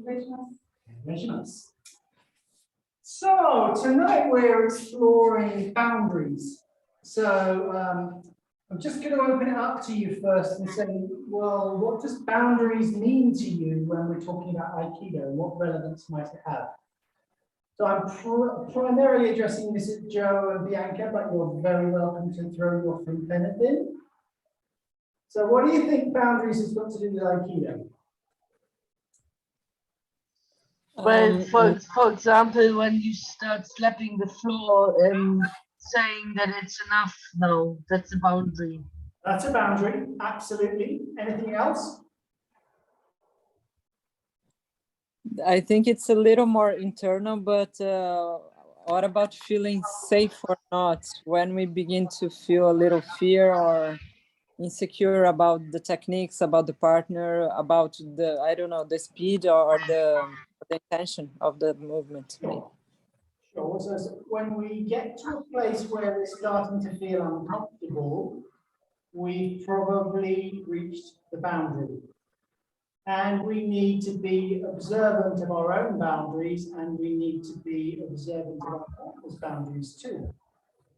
Very nice. So tonight we're exploring boundaries. So I'm just going to open it up to you first and say, well, what does boundaries mean to you when we're talking about Aikido? What relevance might it have? So I'm primarily addressing this at Joe and Bianca, but you're very welcome to throw your free pen in. So what do you think boundaries has got to do with Aikido? Well, for example, when you start slapping the floor and saying that it's enough, no, that's a boundary. That's a boundary, absolutely. Anything else? I think it's a little more internal, but what about feeling safe or not? When we begin to feel a little fear or insecure about the techniques, about the partner, about the, I don't know, the speed or the intention of the movement. Sure. So when we get to a place where we're starting to feel uncomfortable, we've probably reached the boundary. And we need to be observant of our own boundaries, and we need to be observant of our partner's boundaries too.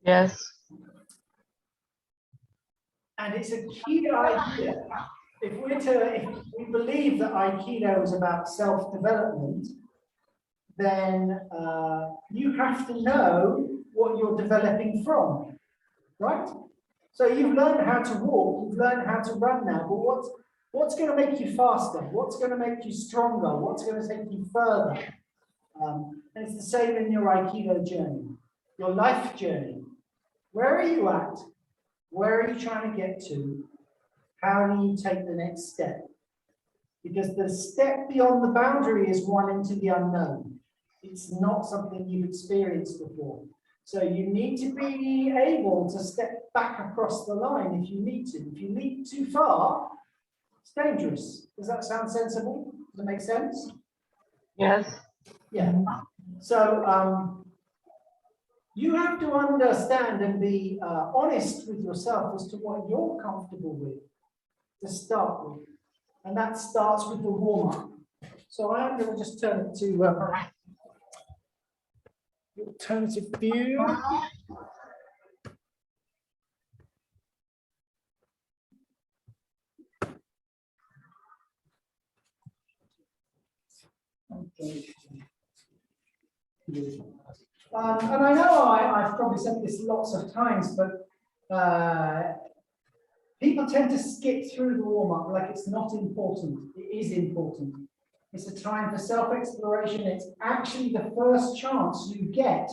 Yes. And it's a key idea. If we believe that Aikido is about self-development, then you have to know what you're developing from, right? So you've learned how to walk, you've learned how to run now, but what's going to make you faster? What's going to make you stronger? What's going to take you further? And it's the same in your Aikido journey, your life journey. Where are you at? Where are you trying to get to? How do you take the next step? Because the step beyond the boundary is one into the unknown. It's not something you've experienced before. So you need to be able to step back across the line if you need to. If you leap too far, it's dangerous. Does that sound sensible? Does it make sense? Yes. Yeah. So you have to understand and be honest with yourself as to what you're comfortable with to start with. And that starts with the warm-up. So I'm going to just turn it to alternative view. Okay. And I know I've probably said this lots of times, but people tend to skip through the warm-up like it's not important. It is important. It's a time for self-exploration. It's actually the first chance you get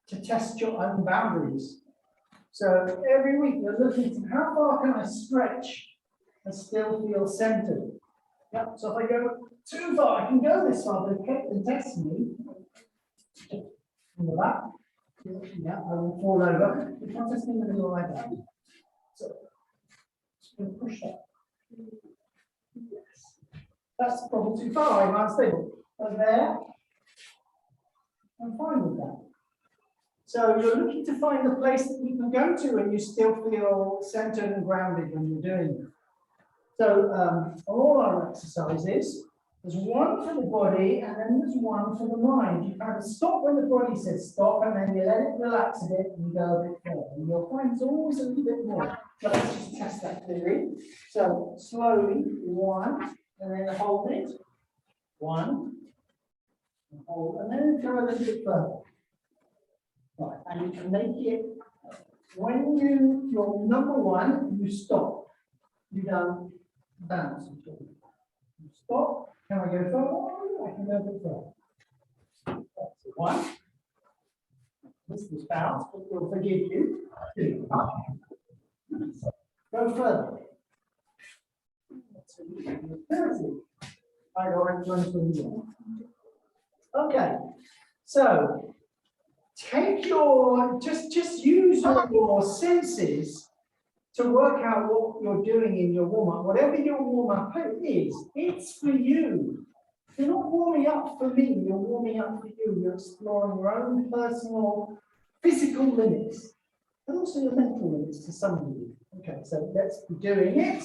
to test your own boundaries. So every week you're looking to how far can I stretch and still feel centered. Yep. So if I go too far, I can go this far, but it can test me. Under that. Yeah, I will fall over. You can't test me in the middle like that. So just going to push that. Yes. That's probably too far. I'm unstable. But there, I'm fine with that. So you're looking to find a place that you can go to and you still feel centered and grounded when you're doing it. So on all our exercises, there's one for the body and then there's one for the mind. You kind of stop when the body says stop and then you let it relax a bit and you go a bit further. And you'll find it's always a little bit more. So let's just test that theory. So slowly, one, and then hold it. One, and hold, and then go a little bit further. Right, and you can make it, when you're number one, you stop. You don't bounce. You stop. Can I go further? I can go a bit further. That's one. This was bounce, but we'll forgive you. Two. Go further. I already went to okay. So take your just use your senses to work out what you're doing in your warm-up. Whatever your warm-up is, it's for you. You're not warming up for me, you're warming up for you. You're exploring your own personal physical limits, and also your mental limits to some degree. Okay, so let's be doing it.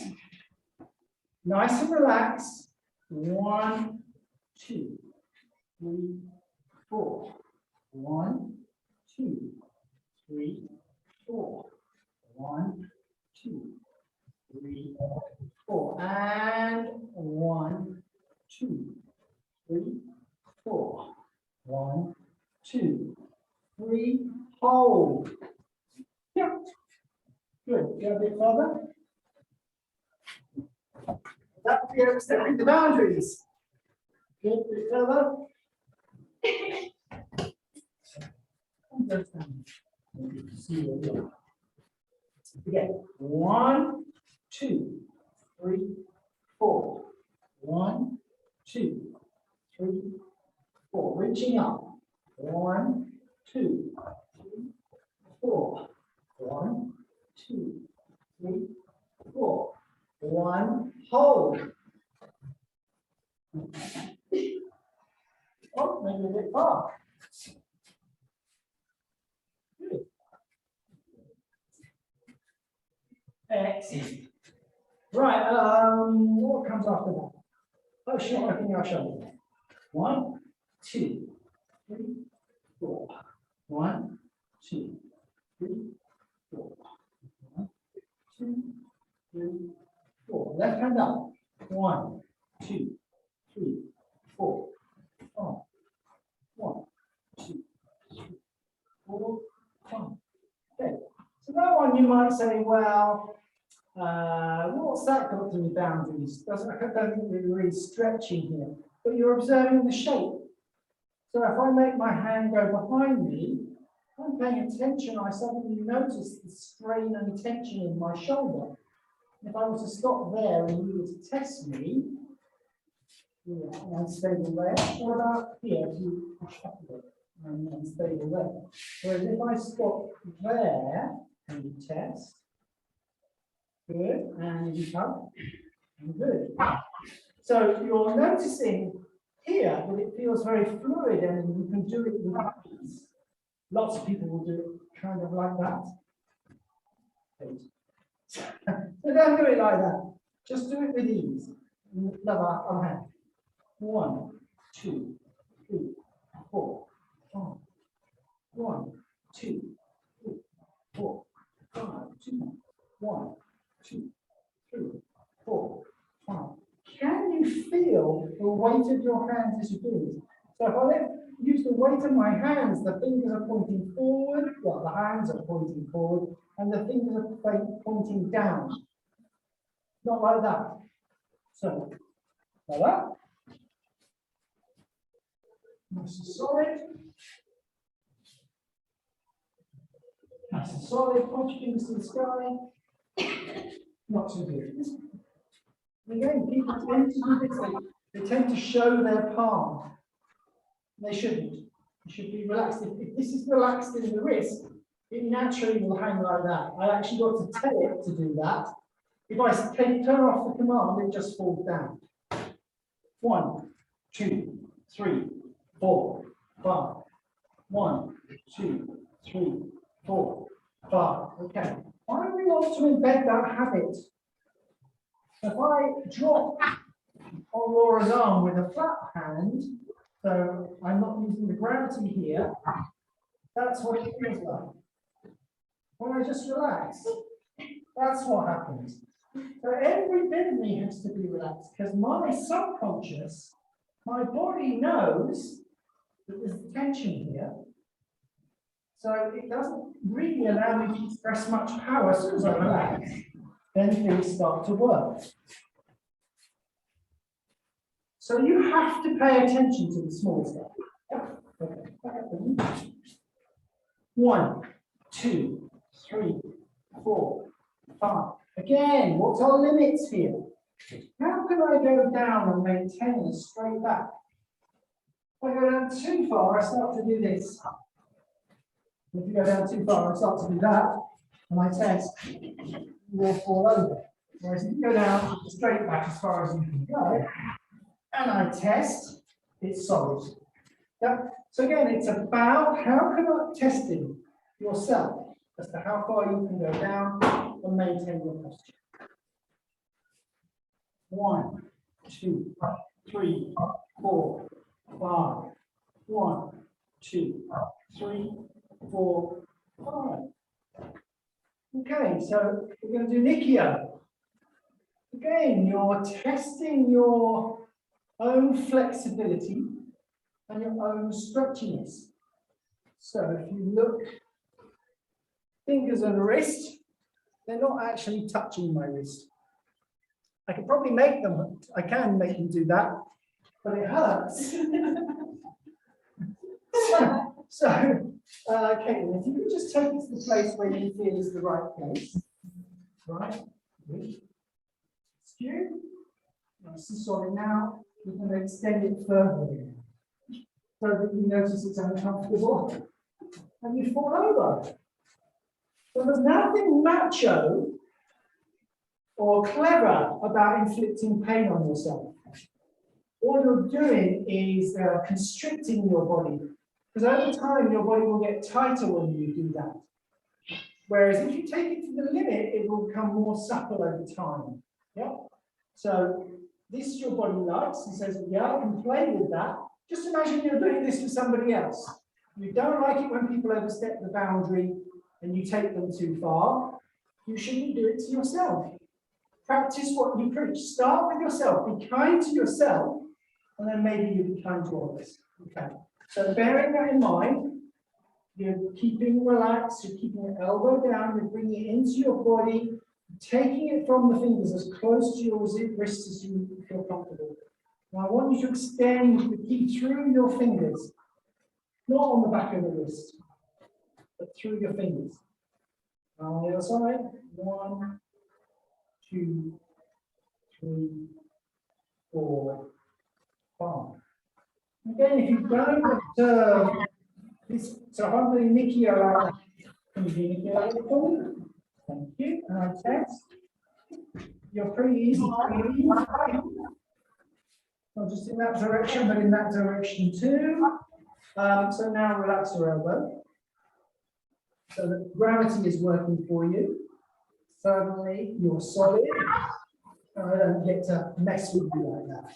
Nice and relaxed. One, 2, 3, 4. 1, 2, 3, 4. 1, 2, 3, 4. And 1, 2, 3, 4. 1, 2, 3. Hold. Yeah. Good. Go a bit further. That would be overstepping the boundaries. Good. A bit further. Again. 1, 2, 3, 4. 1, 2, 3, 4. Reaching up. 1, 2, 3, 4. 1, 2, 3, 4. 1. Hold. Oh, maybe a bit far. Good. Excellent. Right, what comes after that? Oh, sure, I think I'll show you. 1, 2, 3, 4. 1, 2, 3, 4. 1, 2, 3, 4. Left hand up. 1, 2, 3, 4. 5. 1, 2, 3, 4, 5. Okay. So that one you might say, well, what's that got to do with boundaries? I don't think we're really stretching here, but you're observing the shape. So if I make my hand go behind me, I'm paying attention, I suddenly notice the strain and tension in my shoulder. If I were to stop there and you were to test me, yeah, and I'm stable there. What about here? If you push up a bit and I'm stable there. Whereas if I stop there and you test, good, and you come, and good. So you're noticing here that it feels very fluid and you can do it with ease. Lots of people will do it kind of like that. So don't do it like that. Just do it with ease. Other hand. 1, 2, 3, 4, 5. 1, 2, 3, 4, 5. 2, 1, 2, 3, 4, 5. Can you feel the weight of your hands as you do this? So if I use the weight of my hands, the fingers are pointing forward, well, the hands are pointing forward, and the fingers are pointing down. Not like that. So, like that. Nice and solid. Nice and solid. Point your fingers to the sky. Not too good. Again, people tend to do this. They tend to show their palm. They shouldn't. You should be relaxed. If this is relaxed in the wrist, it naturally will hang like that. I actually got to tell it to do that. If I turn off the command, it just falls down. 1, 2, 3, 4, 5. 1, 2, 3, 4, 5. Okay. Why do we want to embed that habit? If I drop on Laura's arm with a flat hand, so I'm not using the gravity here, that's what it feels like. When I just relax, that's what happens. So every bit of me has to be relaxed because my subconscious, my body knows that there's tension here. So it doesn't really allow me to express much power as soon as I relax. Then things start to work. So you have to pay attention to the small stuff. Okay. 1, 2, 3, 4, 5. Again, what's our limits here? How can I go down and maintain a straight back? If I go down too far, I start to do this. If you go down too far, I start to do that, and I test, you will fall over. Whereas if you go down straight back as far as you can go, and I test, it's solid. Yep. So again, it's about how can I testing yourself as to how far you can go down and maintain your posture. 1, 2, 3, 4, 5. 1, 2, 3, 4, 5. Okay, so we're going to do Nikio. Again, you're testing your own flexibility and your own stretchiness. So if you look, fingers and wrist, they're not actually touching my wrist. I can probably make them, I can make them do that, but it hurts. Okay, if you could just take it to the place where you feel is the right place. Right, skew. Nice and solid now. We're going to extend it further so that you notice it's uncomfortable and you fall over. So there's nothing macho or clever about inflicting pain on yourself. All you're doing is constricting your body, because over time your body will get tighter when you do that. Whereas if you take it to the limit, it will become more supple over time. Yeah. So this your body likes and says, yeah, I can play with that. Just imagine you're doing this for somebody else. You don't like it when people overstep the boundary and you take them too far. You shouldn't do it to yourself. Practice what you preach. Start with yourself. Be kind to yourself, and then maybe you'll be kind to others. Okay. So bearing that in mind, you're keeping relaxed, you're keeping your elbow down, you're bringing it into your body, taking it from the fingers as close to your wrist as you feel comfortable. Now I want you to extend the key through your fingers, not on the back of the wrist, but through your fingers. Now on the other side, 1, 2, 3, 4, 5. Again, if you don't observe this, so if I'm doing Nikio out, can you do Nikio out for me? Thank you. And I test. You're pretty easy to read. Not just in that direction, but in that direction too. So now relax your elbow. So that gravity is working for you. Suddenly you're solid. And I don't get to mess with you like that.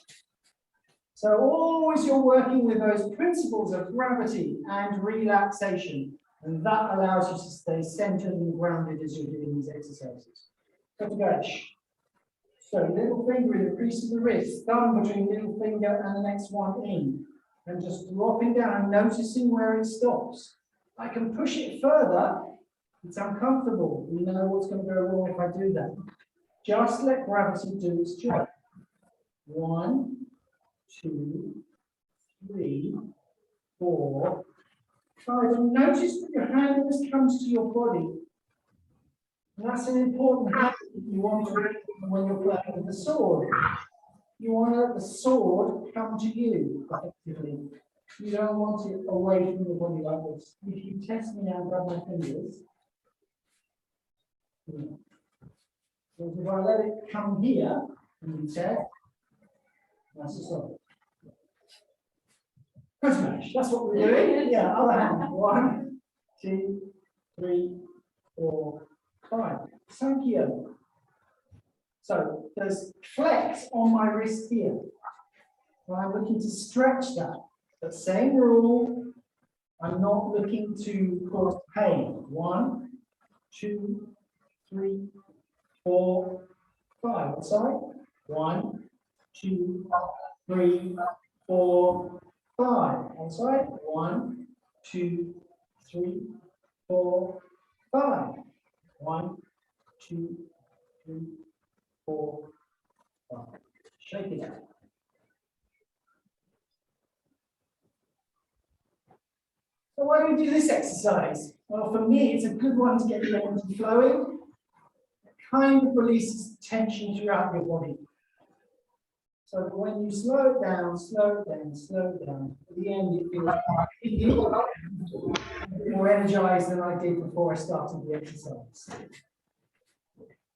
So always you're working with those principles of gravity and relaxation. And that allows you to stay centered and grounded as you're doing these exercises. So little finger in the crease of the wrist, thumb between little finger and the next one in. And just dropping down, noticing where it stops. I can push it further. It's uncomfortable. We know what's going to go wrong if I do that. Just let gravity do its job. 1, 2, 3, 4, 5. And notice that your hand just comes to your body. And that's an important habit if you want to when you're playing with the sword. You want to let the sword come to you effectively. You don't want it away from your body like this. If you test me now, grab my fingers. So if I let it come here, and you test, that's the sword. Smash. That's what we're doing. Yeah, other hand. 1, 2, 3, 4, 5. Sankyo. So there's flex on my wrist here. So I'm looking to stretch that. But same rule. I'm not looking to cause pain. 1, 2, 3, 4, 5. Sorry. 1, 2, 3, 4, 5. On side. 1, 2, 3, 4, 5. 1, 2, 3, 4, 5. Shake it out. So why do we do this exercise? Well, for me, it's a good one to get the energy flowing. It kind of releases tension throughout your body. So that when you slow it down, slow it down, slow it down, at the end it feels a bit more energized than I did before I started the exercise.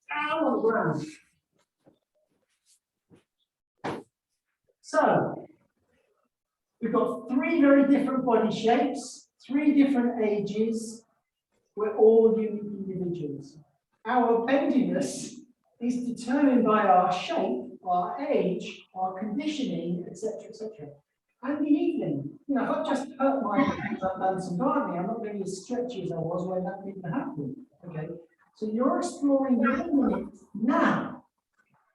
Down on the ground. So, we've got 3 very different body shapes, 3 different ages. We're all unique individuals. Our bendiness is determined by our shape, our age, our conditioning, etc., etc. And the evening, you know, if I've just hurt my hands, I've done some gardening, I'm not going to be as stretchy as I was when that didn't happen. Okay, so you're exploring your minutes now.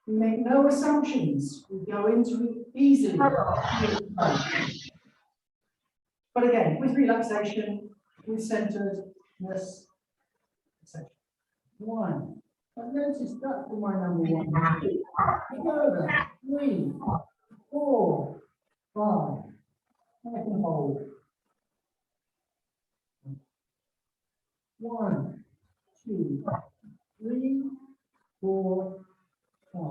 We make no assumptions. We go into it easily. But again, with relaxation, with centeredness, etc. 1. I've noticed that for my number 1. 2, further, 3, 4, 5. I can hold. 1, 2, 3, 4, 5.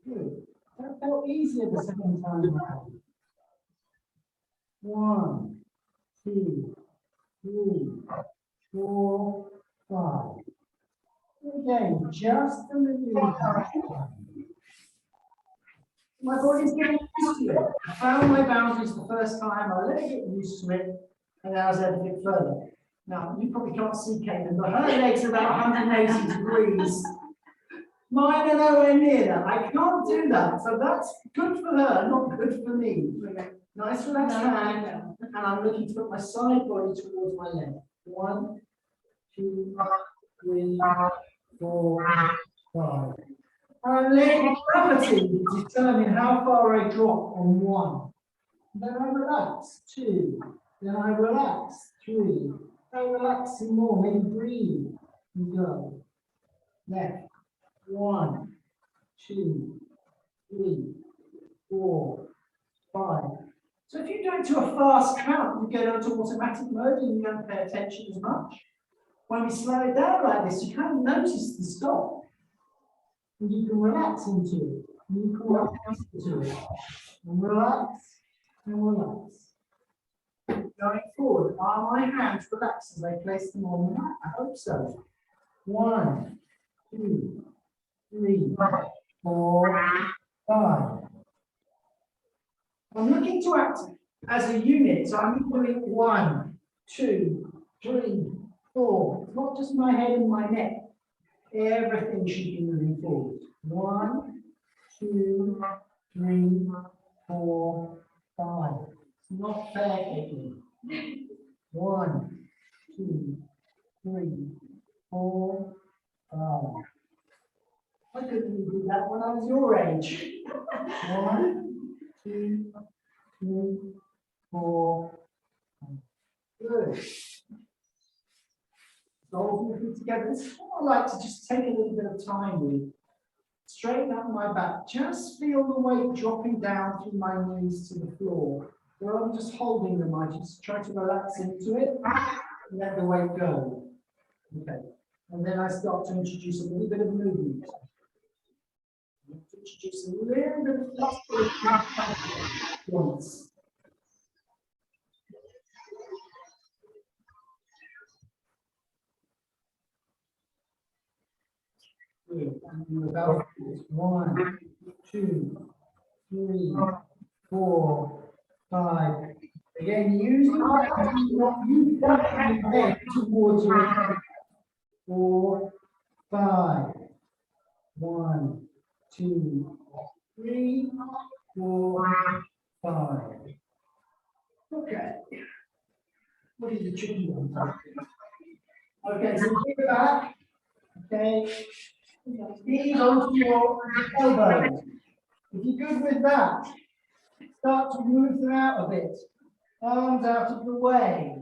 Good. That felt easier the second time around. 1, 2, 3, 4, 5. Again, just a little. My body's getting used to it. I found my boundaries the first time, I let it get used to it, and then I was able to get further. Now, you probably can't see Caitlin, but her legs are about 180 degrees. Mine are nowhere near that. I can't do that. So that's good for her, not good for me. Nice relaxed hand, and I'm looking to put my side body towards my leg. 1, 2, 3, 4, 5. I'm letting gravity determine how far I drop on 1. Then I relax, 2. Then I relax, 3. I relax some more, maybe breathe and go. Left. 1, 2, 3, 4, 5. So if you do it to a fast count, you get onto automatic mode and you don't pay attention as much. When we slow it down like this, you kind of notice the stop. And you can relax into it. And you can relax into it. And relax and relax. Going forward, are my hands relaxed as I place them on the mat? I hope so. 1, 2, 3, 4, 5. I'm looking to act as a unit, so I'm doing 1, 2, 3, 4. It's not just my head and my neck. Everything should be moving forward. 1, 2, 3, 4, 5. It's not fair, Caitlin. 1, 2, 3, 4, 5. I couldn't do that when I was your age. 1, 2, 3, 4. Good. So all of together. This is what I like to just take a little bit of time with. Straighten out my back. Just feel the weight dropping down through my knees to the floor. Rather than just holding them, I just try to relax into it and let the weight go. Okay. And then I start to introduce a little bit of movement. Introduce a little bit of flexibility once. Good. And about 1, 2, 3, 4, 5. Again, using what you point your head towards your head. 4, 5. 1, 2, 3, 4, 5. Okay. What is the tricky one? Okay, so bring it back. Okay. Knees onto your elbows. If you're good with that, start to move them out a bit. Arms out of the way.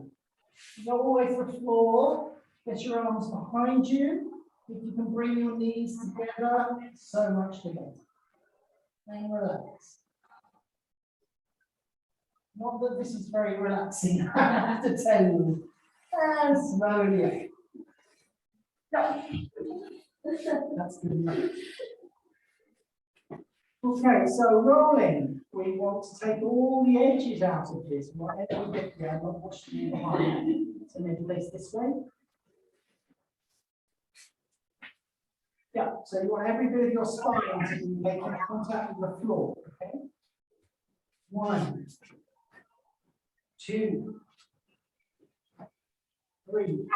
Go all the way to the floor. Get your arms behind you. If you can bring your knees together, so much the better. And relax. Not that this is very relaxing, I have to tell you. And slowly. That's good enough. Okay, so rolling. We want to take all the edges out of this. Whatever we get there, I'm not watching you behind. So maybe face this way. Yeah, so you want every bit of your spine to be making contact with the floor. Okay. 1, 2, 3,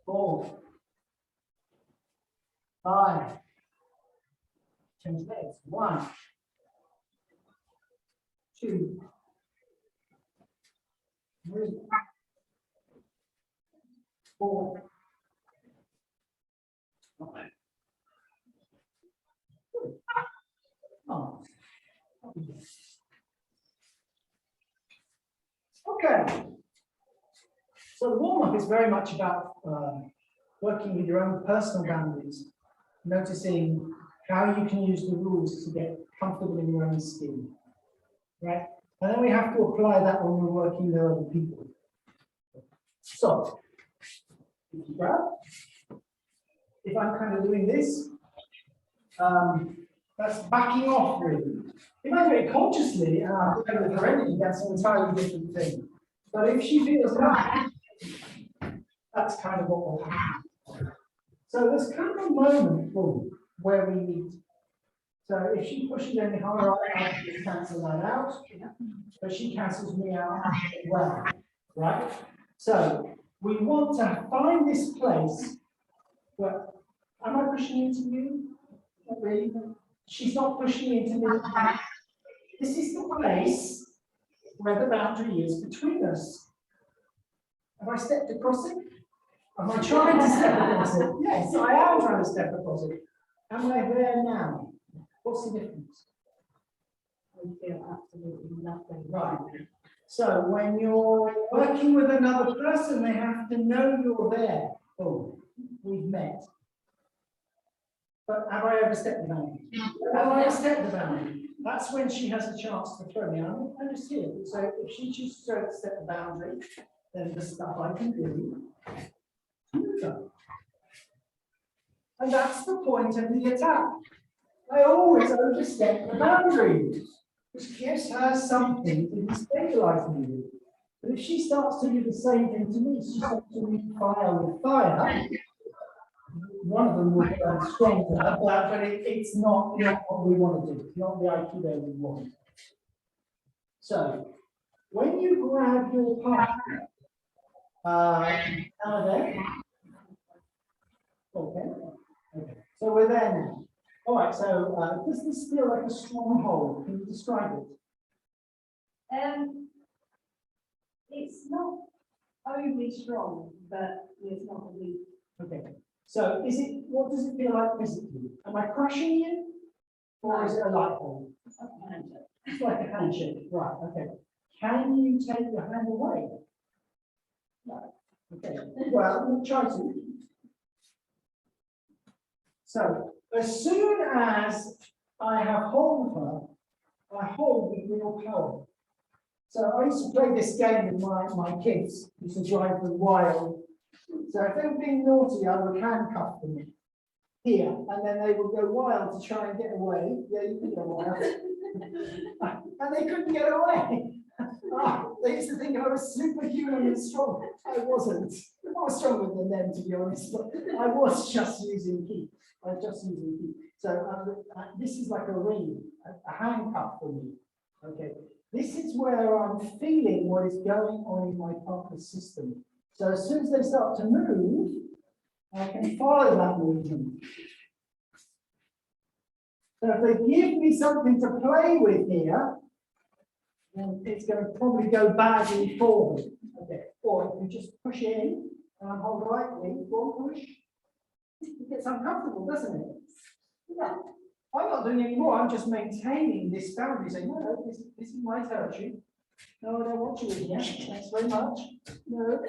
4, 5. Change legs. 1, 2, 3, 4, 5. Oh. Okay. So the warm-up is very much about working with your own personal boundaries, noticing how you can use the rules to get comfortable in your own skin, right? And then we have to apply that when we're working with other people. So, if you grab, if I'm kind of doing this, that's backing off really. If I do it consciously and I'm playing with her energy, that's an entirely different thing. But if she feels that, that's kind of what will happen. So there's kind of a moment where we meet. So if she pushes any harder, I have to cancel that out. But she cancels me out as well, right? So we want to find this place where, am I pushing into you? Not really. She's not pushing into me. This is the place where the boundary is between us. Have I stepped across it? Am I trying to step across it? Yes, I am trying to step across it. Am I there now? What's the difference? We feel absolutely nothing. Right. So when you're working with another person, they have to know you're there. Oh, we've met. But have I overstepped the boundary? Have I overstepped the boundary? That's when she has a chance to throw me. I'm just here. So if she chooses to overstep the boundary, then the stuff I can do. And that's the point of the attack. I always overstep the boundary, which gives her something to destabilize me with. But if she starts to do the same thing to me, she starts to meet fire with fire. One of them will be stronger, but it's not what we want to do. It's not the Aikido we want. So, when you grab your partner, out there. Okay. So we're there now. All right. So does this feel like a stronghold? Can you describe it? It's not overly strong, but it's not weak. Okay. So is it? What does it feel like physically? Am I crushing you, or is it a light bulb? It's like a handshake. It's like a handshake. Right. Okay. Can you take your hand away? No. Okay. Well, we'll try to. So, as soon as I have hold of her, I hold with real power. So, I used to play this game with my kids, used to drive them wild. So, if they were being naughty, I would handcuff them here, and then they would go wild to try and get away. Yeah, you can go wild. And they couldn't get away. They used to think I was superhuman and strong. I wasn't. I was stronger than them, to be honest, but I was just using key. I was just using key. So this is like a ring, a handcuff for me. Okay. This is where I'm feeling what is going on in my partner's system. So as soon as they start to move, I can follow that movement. So if they give me something to play with here, then it's going to probably go badly forward. Okay. Or if you just push in and hold lightly, go push. It gets uncomfortable, doesn't it? Yeah. I'm not doing any more. I'm just maintaining this boundary, saying, no, this is my territory. No, I don't want you in here. Thanks very much. No.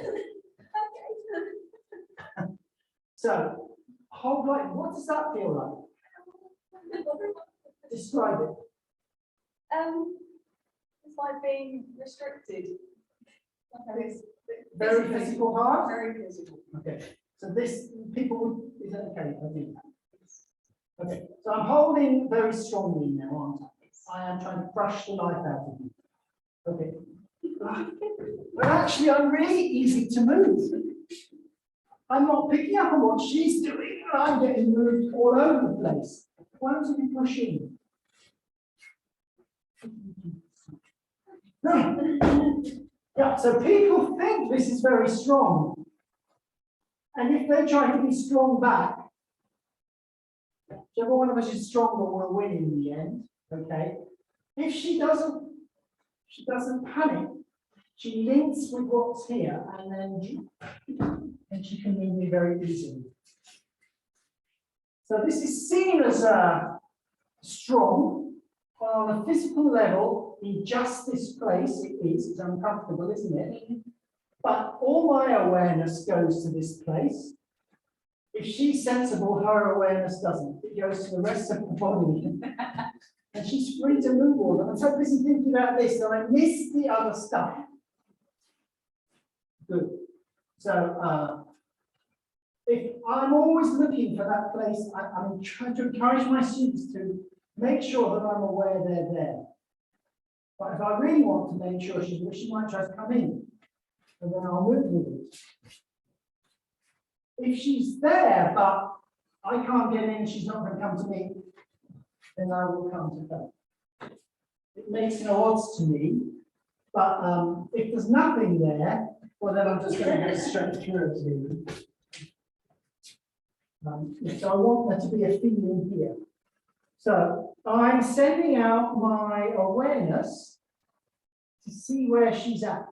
So, hold lightly. What does that feel like? Describe it. It's like being restricted. Very physical hard? Very physical. Okay. So this, people would, is that okay? I think. Okay. So I'm holding very strongly now, aren't I? I am trying to crush the life out of you. Okay. But actually, I'm really easy to move. I'm not picking up on what she's doing, and I'm getting moved all over the place. Why don't you push in? Yeah, so people think this is very strong. And if they try to be strong back, whichever one of us is stronger will win in the end. Okay. If she doesn't She doesn't panic. She links with what's here, and then she can move me very easily. So this is seen as strong, but on a physical level, in just this place, it's uncomfortable, isn't it? But all my awareness goes to this place. If she's sensible, her awareness doesn't. It goes to the rest of the body. And she's free to move all of them. I'm so busy thinking about this that I miss the other stuff. Good. So if I'm always looking for that place, I'm trying to encourage my students to make sure that I'm aware they're there. But if I really want to make sure she's there, she might try to come in, and then I'll move with it. If she's there, but I can't get in, she's not going to come to me, then I will come to her. It makes no odds to me, but if there's nothing there, well, then I'm just going to go straight through it. So I want there to be a feeling here. So I'm sending out my awareness to see where she's at.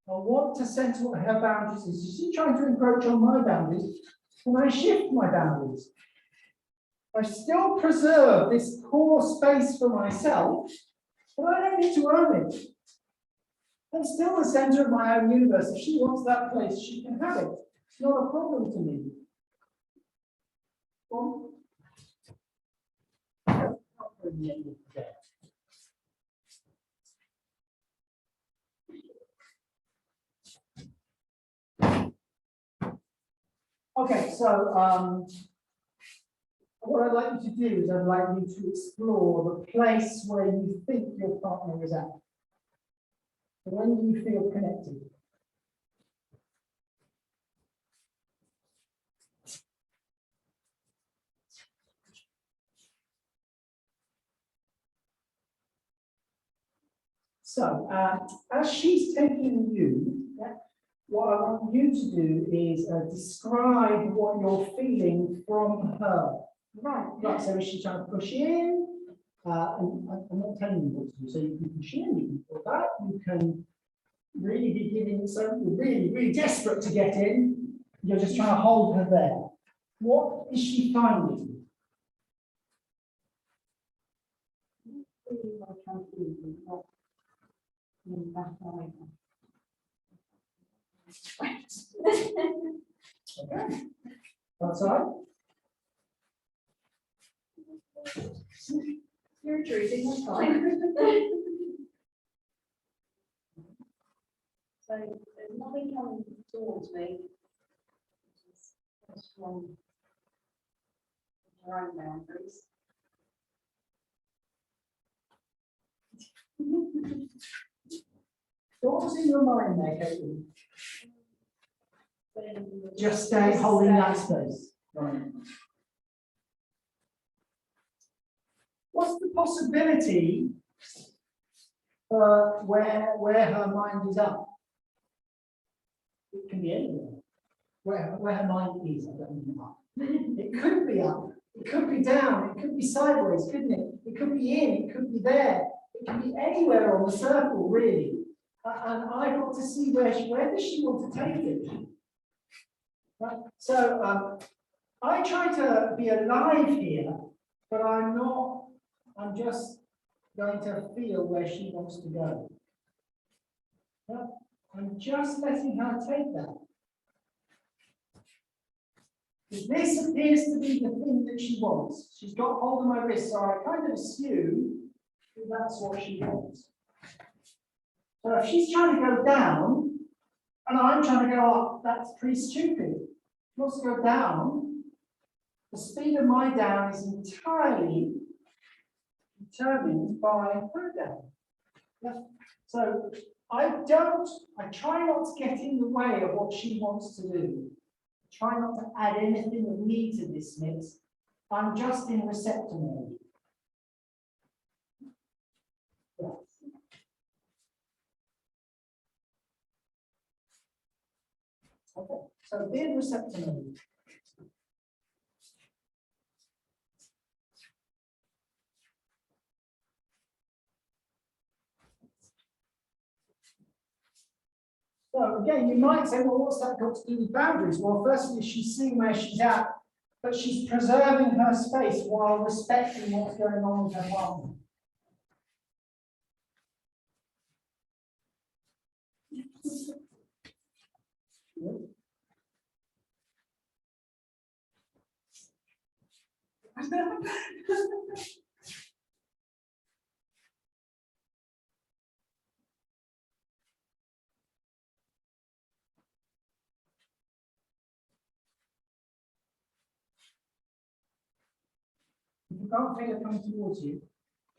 I want to sense what her boundaries is. Is she trying to encroach on my boundaries? Can I shift my boundaries? I still preserve this core space for myself, but I don't need to own it. I'm still the center of my own universe. If she wants that place, she can have it. It's not a problem to me. Well, okay, so what I'd like you to do is I'd like you to explore the place where you think your partner is at. When do you feel connected? So, as she's taking you, what I want you to do is describe what you're feeling from her. Right. So is she trying to push in? I'm not telling you what to do. So you can push in, you can pull back, you can really be giving something really desperate to get in. You're just trying to hold her there. What is she finding? Okay. Outside. You're intruding, that's fine. So there's nothing coming towards me. Just from your own boundaries. What was in your mind there, Caitlin? Just stay holding that space. Right. What's the possibility where her mind is up? It can be anywhere. Where her mind is, I don't mean up. It could be up, it could be down, it could be sideways, couldn't it? It could be in, it could be there, it could be anywhere on the circle, really. And I want to see where does she want to take it? Right? So I try to be alive here, but I'm not, I'm just going to feel where she wants to go. Yeah? I'm just letting her take that. This appears to be the thing that she wants. She's got hold of my wrist, so I kind of assume that that's what she wants. So if she's trying to go down, and I'm trying to go up, that's pretty stupid. She wants to go down. The speed of my down is entirely determined by her down. Yeah. So I try not to get in the way of what she wants to do. Try not to add anything of me to this mix. I'm just in receptor mode. Yeah. Okay, so be in receptor mode. So again, you might say, well, what's that got to do with boundaries? Well, firstly, she's seeing where she's at, but she's preserving her space while respecting what's going on with her partner. If you can't feel it coming towards you,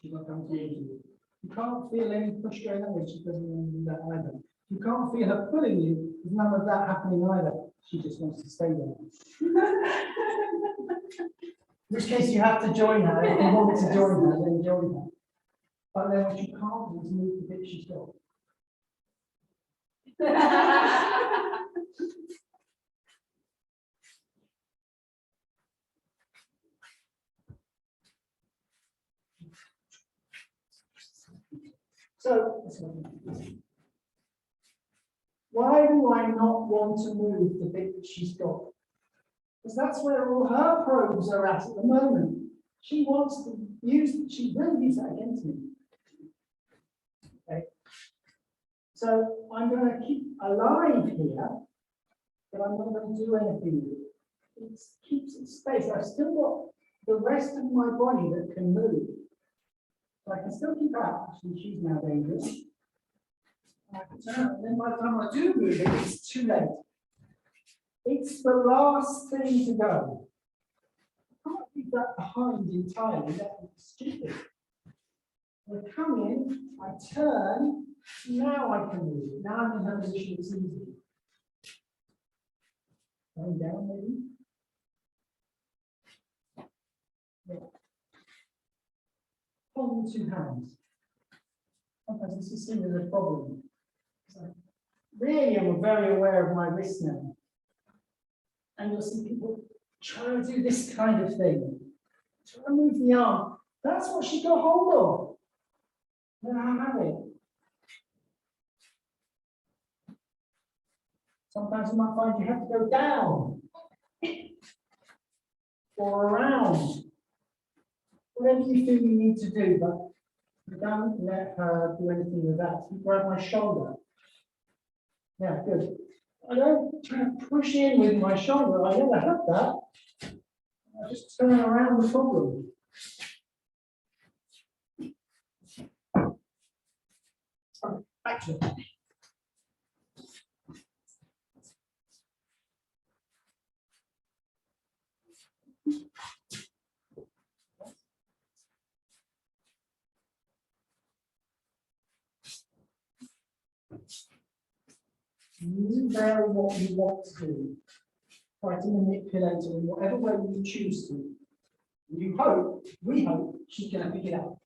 she's not coming towards you. You can't feel any push going on, she doesn't want to do that either. You can't feel her pulling you, there's none of that happening either. She just wants to stay there. In which case you have to join her. If you want to join her, then join her. But then what you can't do is move the bit she's got. So, why do I not want to move the bit that she's got? Because that's where all her probes are at the moment. She wants to use, she will use that against me. Okay. So I'm going to keep alive here, but I'm not going to do anything with it. It keeps its space. I've still got the rest of my body that can move. So I can still keep out. Actually, she's now dangerous. I can turn, and then by the time I do move it, it's too late. It's the last thing to go. I can't leave that behind entirely. That would be stupid. I come in, I turn, now I can move it. Now I'm in her position, it's easy. Going down, maybe. Yeah. Hold two hands. Sometimes this is seen as a problem. So really, I'm very aware of my wrist now. And you'll see people try to do this kind of thing. Try to move the arm. That's what she got hold of. Then I have it. Sometimes you might find you have to go down or around. Whatever you feel you need to do, but don't let her do anything with that. You grab my shoulder. Yeah, good. I don't try to push in with my shoulder. I never have that. I just turn around the problem. So, back to it. You vary what you want to do. Try to manipulate it in whatever way you choose to. You hope, we hope, she's going to pick it up.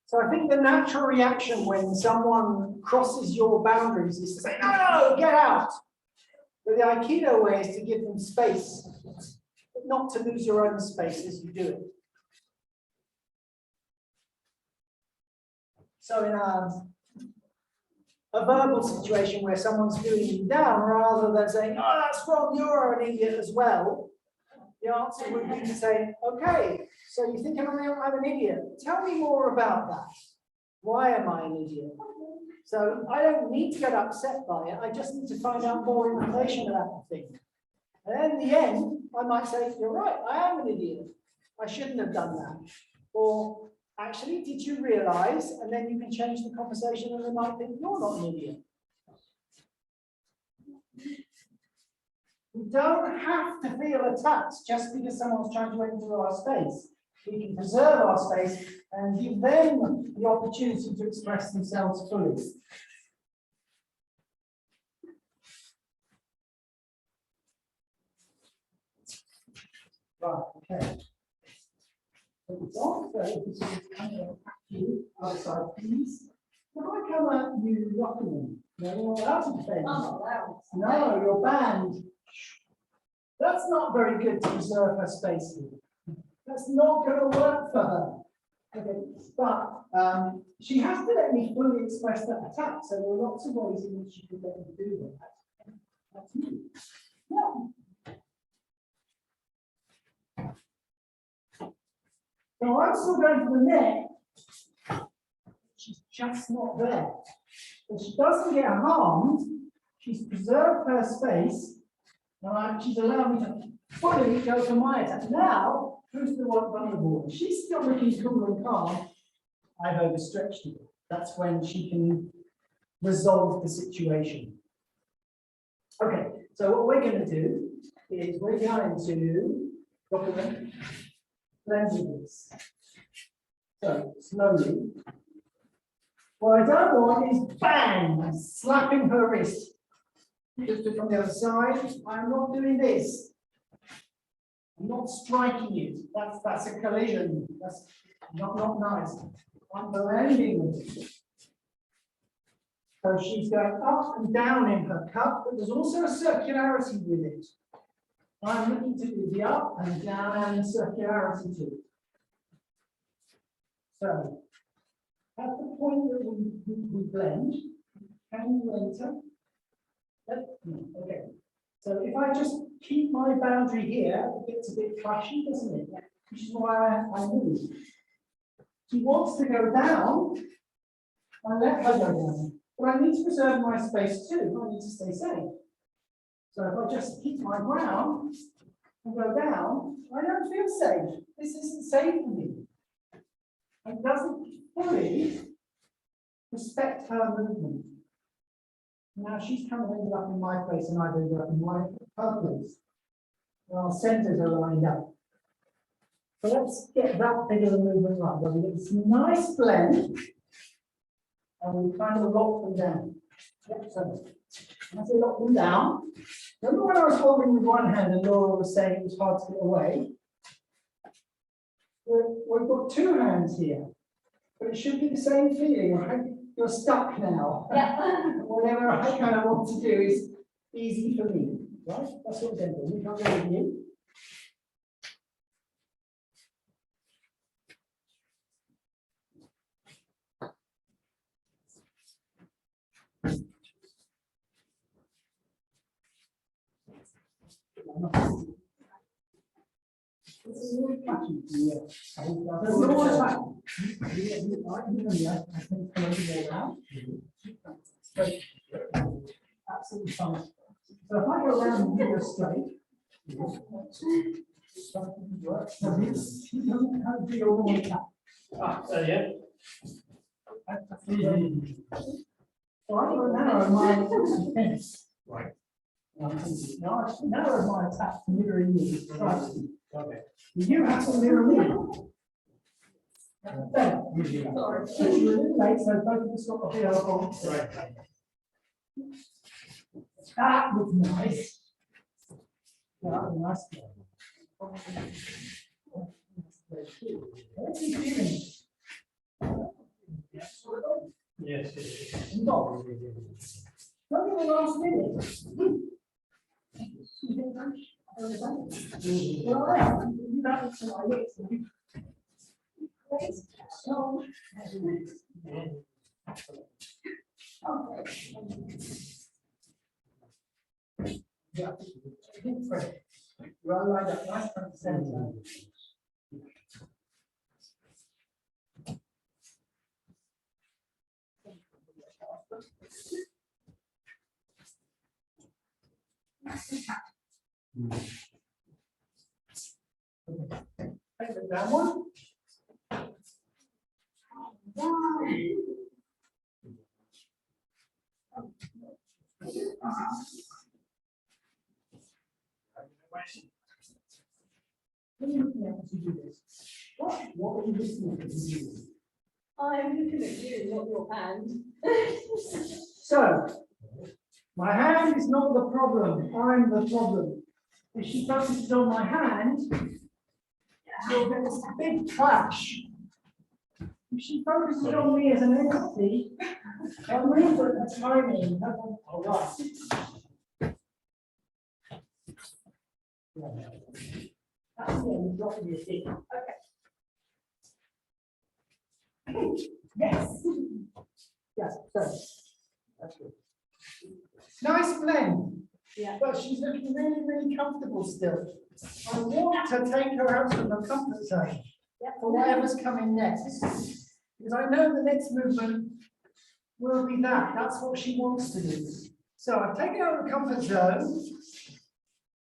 So I think the natural reaction when someone crosses your boundaries is to say, no, no, get out. But the Aikido way is to give them space, but not to lose your own space as you do it. So in a verbal situation where someone's feeling you down, rather than saying, oh, that's wrong, you're an idiot as well, the answer would be to say, okay, so you think I'm an idiot. Tell me more about that. Why am I an idiot? So I don't need to get upset by it. I just need to find out more information about the thing. And in the end, I might say, you're right, I am an idiot. I shouldn't have done that. Or actually, did you realize? And then you can change the conversation and they might think you're not an idiot. We don't have to feel attacked just because someone's trying to enter our space. We can preserve our space and give them the opportunity to express themselves fully. Right, okay. So it's also, this is kind of you, other side, please. Can I come at you rocking? No, you're not allowed to defend. I'm not allowed. No, you're banned. That's not very good to preserve her space. That's not going to work for her. Okay, but she has to let me fully express that attack. So there are lots of ways in which you could let me do that. That's me. Yeah. So I'm still going for the neck. She's just not there. If she doesn't get harmed, she's preserved her space, and she's allowed me to fully go for my attack. Now, who's the one vulnerable? If she's still looking cool and calm, I've overstretched her. That's when she can resolve the situation. Okay, so what we're going to do is we're going to document blending this. So slowly. What I don't want is bang, slapping her wrist. Just from the other side. I'm not doing this. I'm not striking it. That's a collision. That's not nice. I'm blending with it. So she's going up and down in her cup, but there's also a circularity with it. I'm looking to do the up and down and circularity to it. So at the point that we blend, can you enter? Okay. So if I just keep my boundary here, it gets a bit clashy, doesn't it? Which is why I move. She wants to go down, I let her go down. But I need to preserve my space too. I need to stay safe. So if I just keep my ground and go down, I don't feel safe. This isn't safe for me. It doesn't fully respect her movement. Now she's kind of ended up in my place and I've ended up in her place. And our centers are lined up. So let's get that bit of the movement right. Where we get this nice blend and we kind of lock them down. Yep, so as I lock them down, remember when I was holding with one hand and Laura was saying it was hard to get away? We've got two hands here, but it should be the same feeling, right? You're stuck now. Yeah. Whatever I kind of want to do is easy for me, right? That's what we're going to do. We can't go with you. This is really catchy. Yeah. I absolutely fine. So if I go around here straight, he doesn't have to be all the way up. Yeah. So I will narrow my defense. Right. Now I narrow my attack to mirroring you. Right. Okay. You have to mirror me. There. Sorry. So you eliminate, so both of us got the elbow. Right. That was nice. Yeah, that was nice. What's he doing? Yes. No. Not in the last minute. Well, I am. You got it to my lips. So, yeah. Well, like that last center. Take that one. What are you looking at as you do this? What are you listening at as you do this? I'm looking at you, not your hand. So, my hand is not the problem, I'm the problem. If she focuses on my hand, you'll get this big clash. If she focuses on me as an entity, I'll move at the timing. All right. That's the end, dropping your feet. Okay. Yes. Yes, so that's good. Nice blend. Yeah. But she's looking really, really comfortable still. I want to take her out of her comfort zone for whatever's coming next. Because I know the next movement will be that. That's what she wants to do. So I've taken her out of the comfort zone.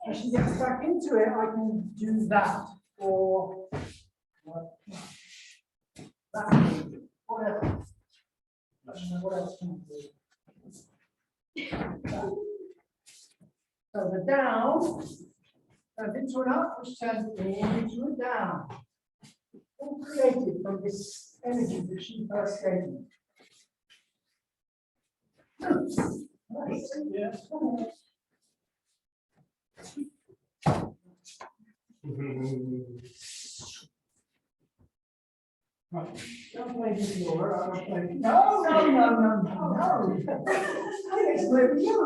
As she gets back into it, I can do that or that, whatever. I don't know what else can I do. So the down turns into an up, which turns into a down. All created from this energy that she first gave me. Nice. Yeah. Don't play with Laura. I don't play. No. I just play with you.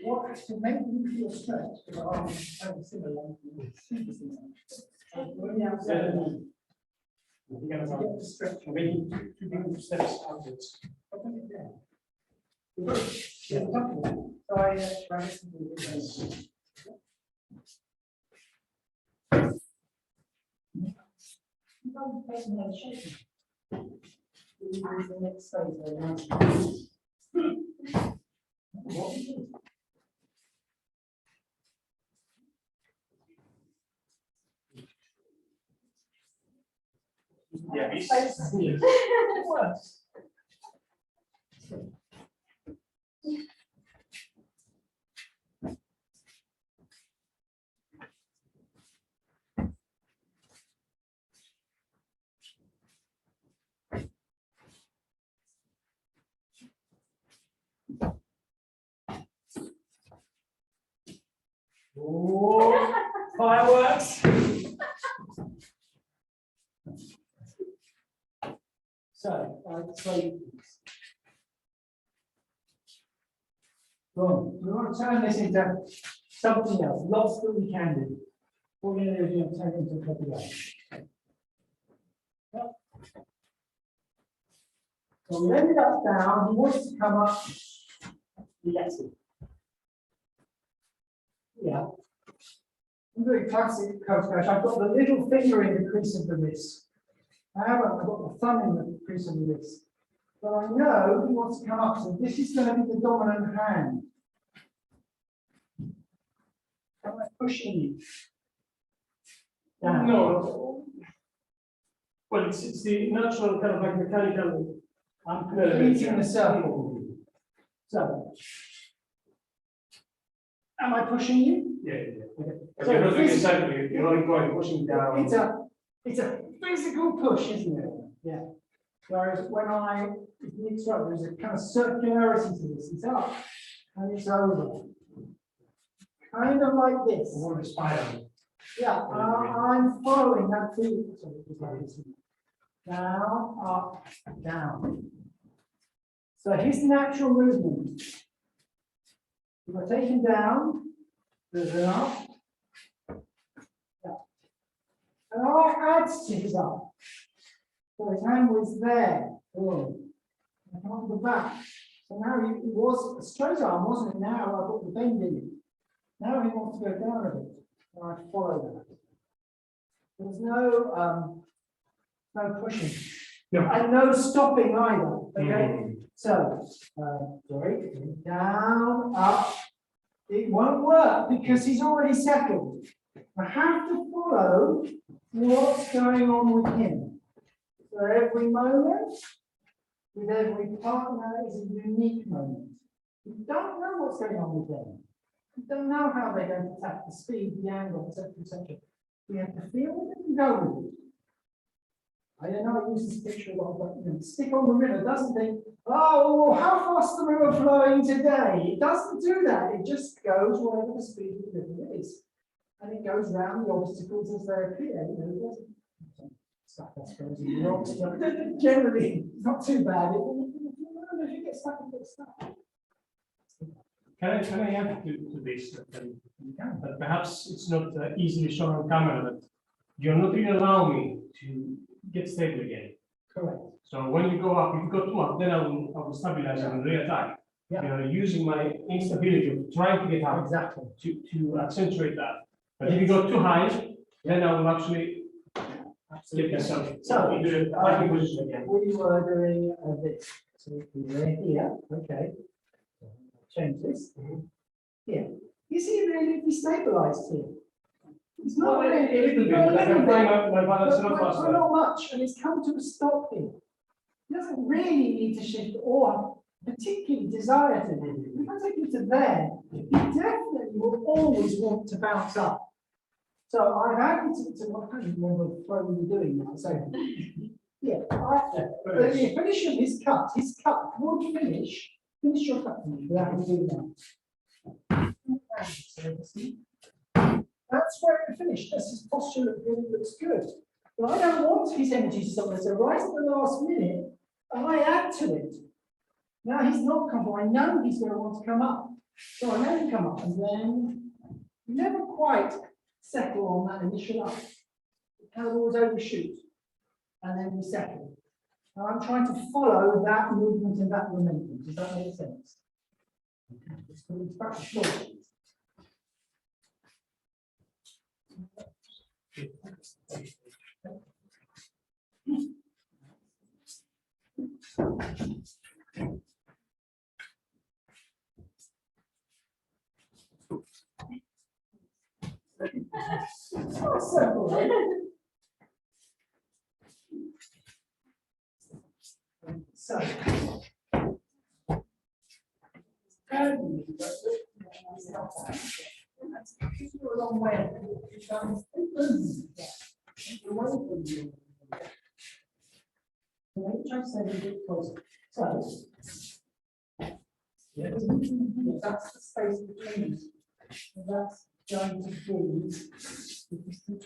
What to make you feel stretched? Because I'm similar. Get the stretch. Maybe two big steps outwards. Yeah, it works. Oh, fireworks. So boom. We want to turn this into something else, lots that we can do. What we're going to do is we're going to turn it into a couple of So we ended up down, he wants to come up, he gets it. Yeah. I'm doing classic coach crash. I've got the little finger in the crease of the wrist. I haven't got the thumb in the crease of the wrist. But I know he wants to come up, so this is going to be the dominant hand. Am I pushing you? Down. No. Well, it's the natural kind of like mechanical. I'm completing the circle. So, am I pushing you? Yeah. Okay. But So you're not doing this- it cycling, you're only going pushing down. It's a physical push, isn't it? Yeah. Whereas when the instructor, there's a kind of circularity to this. It's up and it's over. Kind of like this. More of a spiral. Yeah, I'm following that through. So it's like this. Down, up, down. So his natural movement. If I take him down, there's an up. Yeah. And I add to his up. So his hand was there. Boom. I come up the back. So now he was a straight arm, wasn't it? Now I've got the bend in it. Now he wants to go down a bit. And I follow that. There's no pushing. No. And no stopping either. Okay. So sorry, down, up. It won't work because he's already settled. I have to follow what's going on with him. So For every moment, with every partner is a unique moment. You don't know what's going on with them. You don't know how they're going to attack, the speed, the angle, etc., etc. You have to feel it and go with it. I don't know, I use this picture a lot, but you know, stick on the river doesn't think, oh, how fast the river flowing today? It doesn't do that. It just goes whatever the speed of the river is. And it goes round the obstacles as they appear. You know, it doesn't stuck, I suppose, in the rocks, but generally not too bad. If you get stuck, you get stuck. Can I add to this? But perhaps it's not easily shown on camera, but you're not really allowing me to get stable again. Correct. So when you go up, if you go too up, then I will stabilize and re-attack. Yeah. You know, using my instability of trying to get up Exactly. to accentuate that. But if you go too high, then I will actually get myself. So, into the fighting position again. we were doing this. So we're here, okay. Change this. Here. Is he really destabilized here? He's not Well, really. a little bit, not like I'm trying my balance not but faster. not much, and it's come to a stop here. He doesn't really need to shift or particularly desire to do it. If I take him to there, he definitely will always want to bounce up. So I've added to what I can't remember what we were doing now. So yeah, the definition is cut. His cut would finish your cut without him doing that. That's where it finished. That's his posture really looks good. But I don't want his energy to stop there. So right at the last minute, I add to it. Now he's not comfortable. I know he's going to want to come up. So I let him come up and then never quite settle on that initial up. It kind of always overshoot. And then we settle. Now I'm trying to follow that movement and that momentum. Does that make sense? Okay. Let's put it back to floor. Circle, right? So. A long way. Try to stay a bit closer. So. Yeah, that's the space between. That's going to be.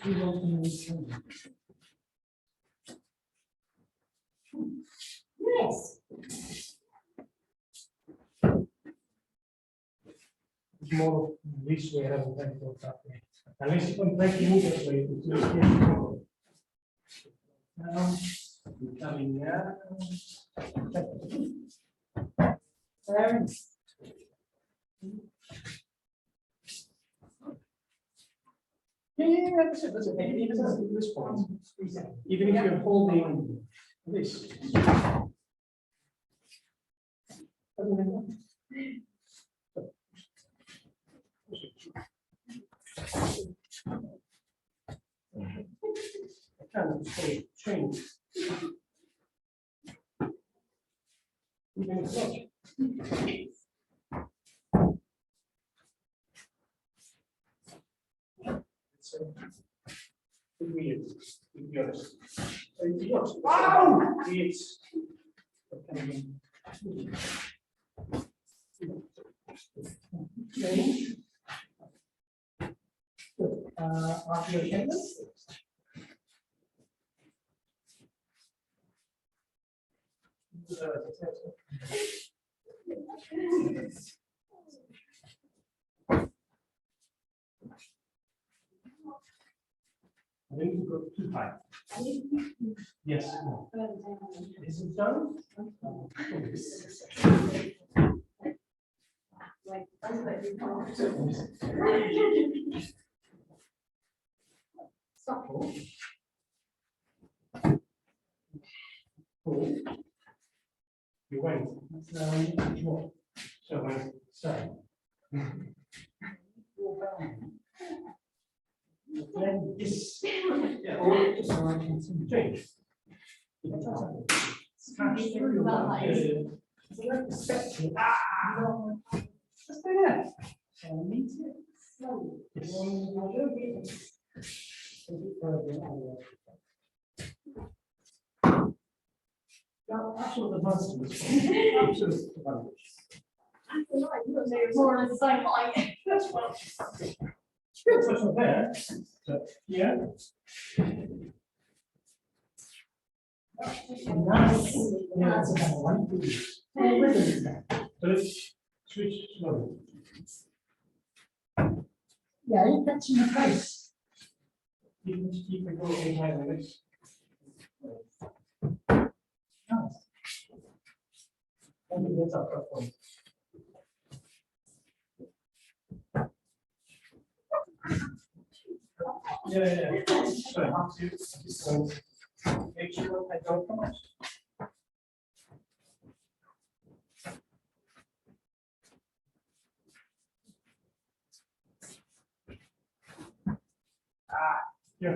We want to maintain. Yes. It's more this way rather than that way. Unless you can break the this way, it's just here. Coming here. There. Yeah, that's it. Even at this point, even if you're holding this. I can't change. Even if not. Weird, to be honest. Wow! It's Change. Good. After your attendance. I think you go too high. Yes. No. Is it done? Subtle. Cool. You went. What? So when so. Then this. Yeah, or just change. Smash through your mind. So like the spectrum. Just do that. And meet it slowly. Actually, the muscles. More or less the same height. That's well. Good, so there. So, yeah. Nice. Yeah, that's about one. So let's switch slowly. Yeah, you're catching the face. You can go behind this. Nice. I think that's our first one. Yeah. So I have to just make sure I don't come out. Yeah.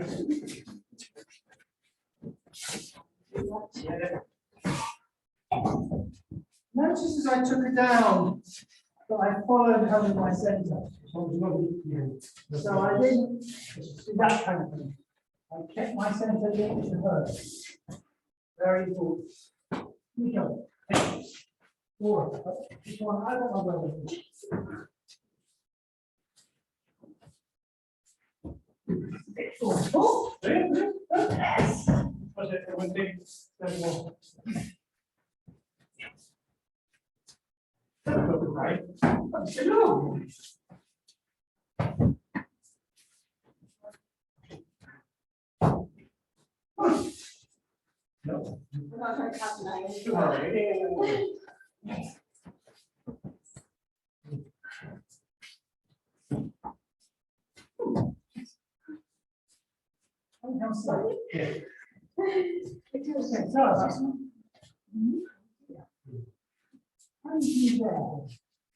Notice as I took it down that I followed her with my center. So I didn't do that kind of thing. I kept my center linked to her. Very good. Here we go. Four. This one, I don't know where it is. Oh, yes. Was it one thing? Right. Hello. No. We're not very fascinating.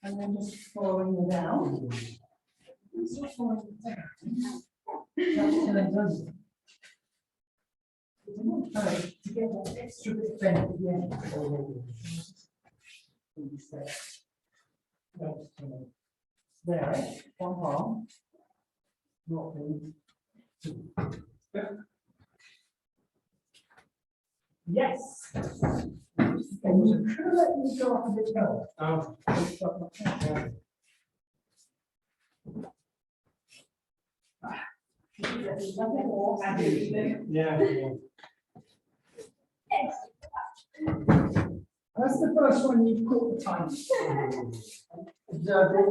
And then just following it down. Just following it down. That's what it does. It's enough time to get that extra bit bent at the end. There, one arm. Not in. Yes. And you could let me go off a bit more. Nothing more. Yeah. That's the first one you caught the time. Observe it.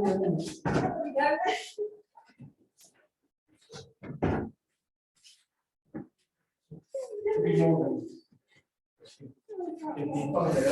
There we go. Be more than.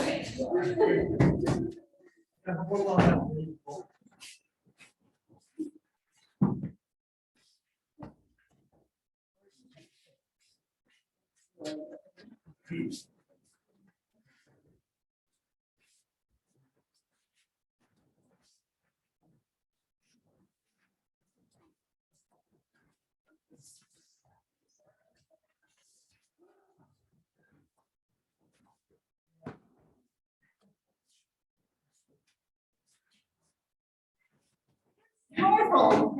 Powerful.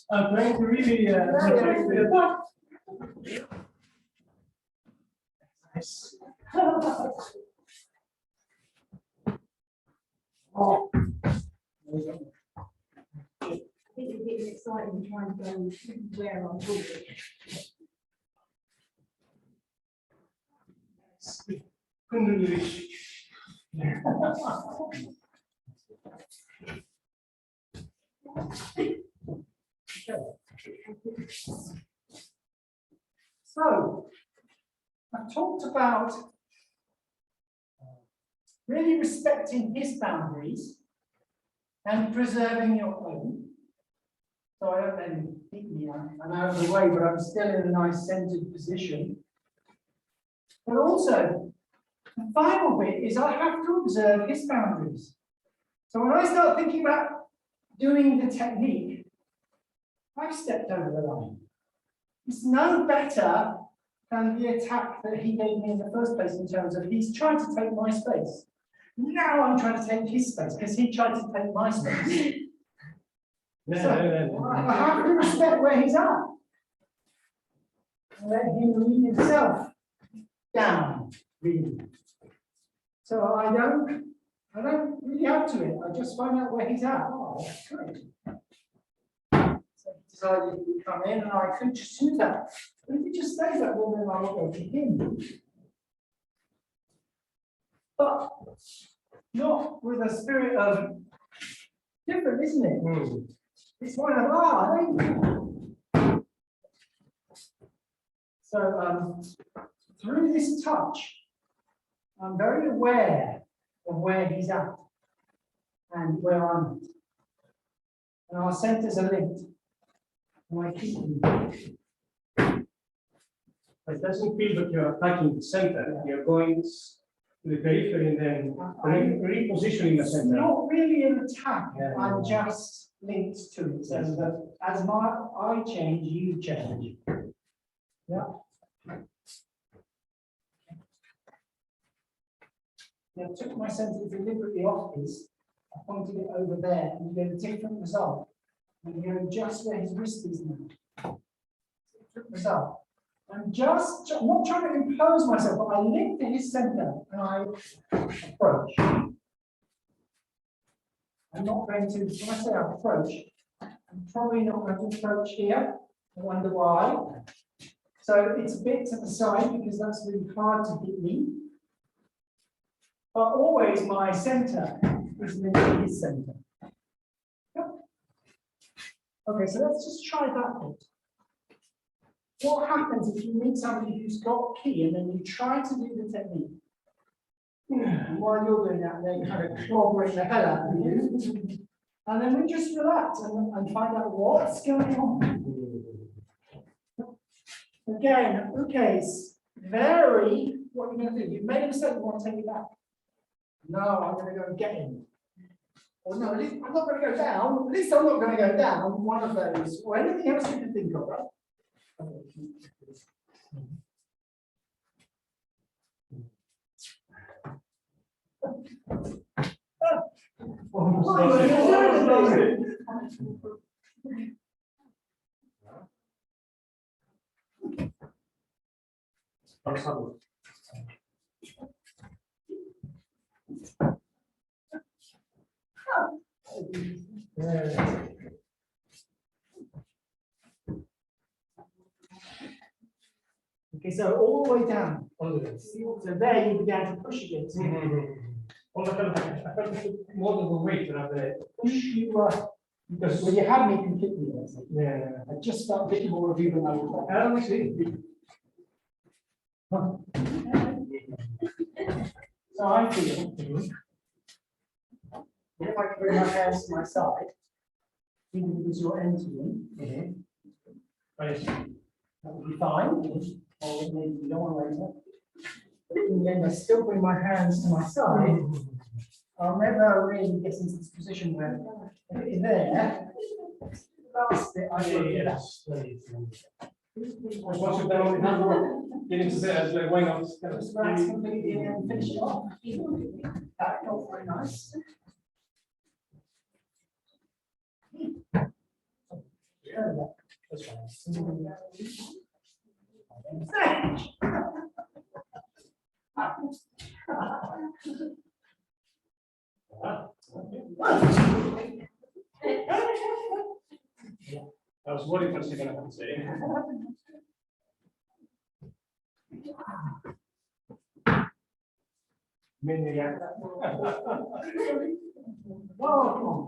I'm trying to really protect the nice. Oh. I think it's getting exciting trying to go where I'm going. Couldn't really. So, I've talked about really respecting his boundaries and preserving your own. So I don't then beat me, I'm out of the way, but I'm still in a nice centered position. But also, the final bit is I have to observe his boundaries. So when I start thinking about doing the technique, I've stepped over the line. It's no better than the attack that he gave me in the first place, in terms of he's trying to take my space. Now I'm trying to take his space because he tried to take my space. So, I have to respect where he's at. And let him lead himself down, really. So I don't really add to it. I just find out where he's at. Oh, that's great. So he decided to come in, and I could just do that. But if he just stays that, well, then I will go to him. But not with a spirit of different, isn't it? It's one of thank you. So through this touch, I'm very aware of where he's at and where I'm at. And our centers are linked. And I keep them. It doesn't feel that you're attacking the center, you're going to the periphery and then repositioning the It's center. not really an attack. Yeah. I'm just linked to it. So that as I change, you change. Yeah. I took my center deliberately off his. I pointed it over there, and you get a different result. And you go just where his wrist is now. Different result. I'm just not trying to impose myself, but I link to his center and I approach. I'm not going to, when I say I approach, I'm probably not going to approach here. I wonder why. So it's a bit to the side because that's really hard to hit me. But always my center is linked to his center. Yep. Okay, so let's just try that bit. What happens if you meet somebody who's got ki and then you try to do the technique? And while you're doing that, they kind of clobbering the hell out of you. And then we just relax and find out what's going on. Again, okay, vary what you're going to do. You've made a mistake, you want to take it back. No, I'm going to go and get him. Or no, at least I'm not going to go down. At least I'm not going to go down. One of those, or anything else you can think of, right? Okay, so all the way down. So there you began to push against me. I felt more than the weight than the Push you because well, you had me completely. Yeah, I just felt a bit more of you than I was. I don't see. So I feel if I can bring my hands to my side, even because you're entering, that would be fine. Or maybe you don't want to later. But in the end, I still bring my hands to my side. I'll never really get into this position where if it's there, last bit I will do that. Once you've done all the hard work, get into there, why not? Just relax completely and then finish it off. That felt very nice. That's fine. I was worried what you're going to say. Oh,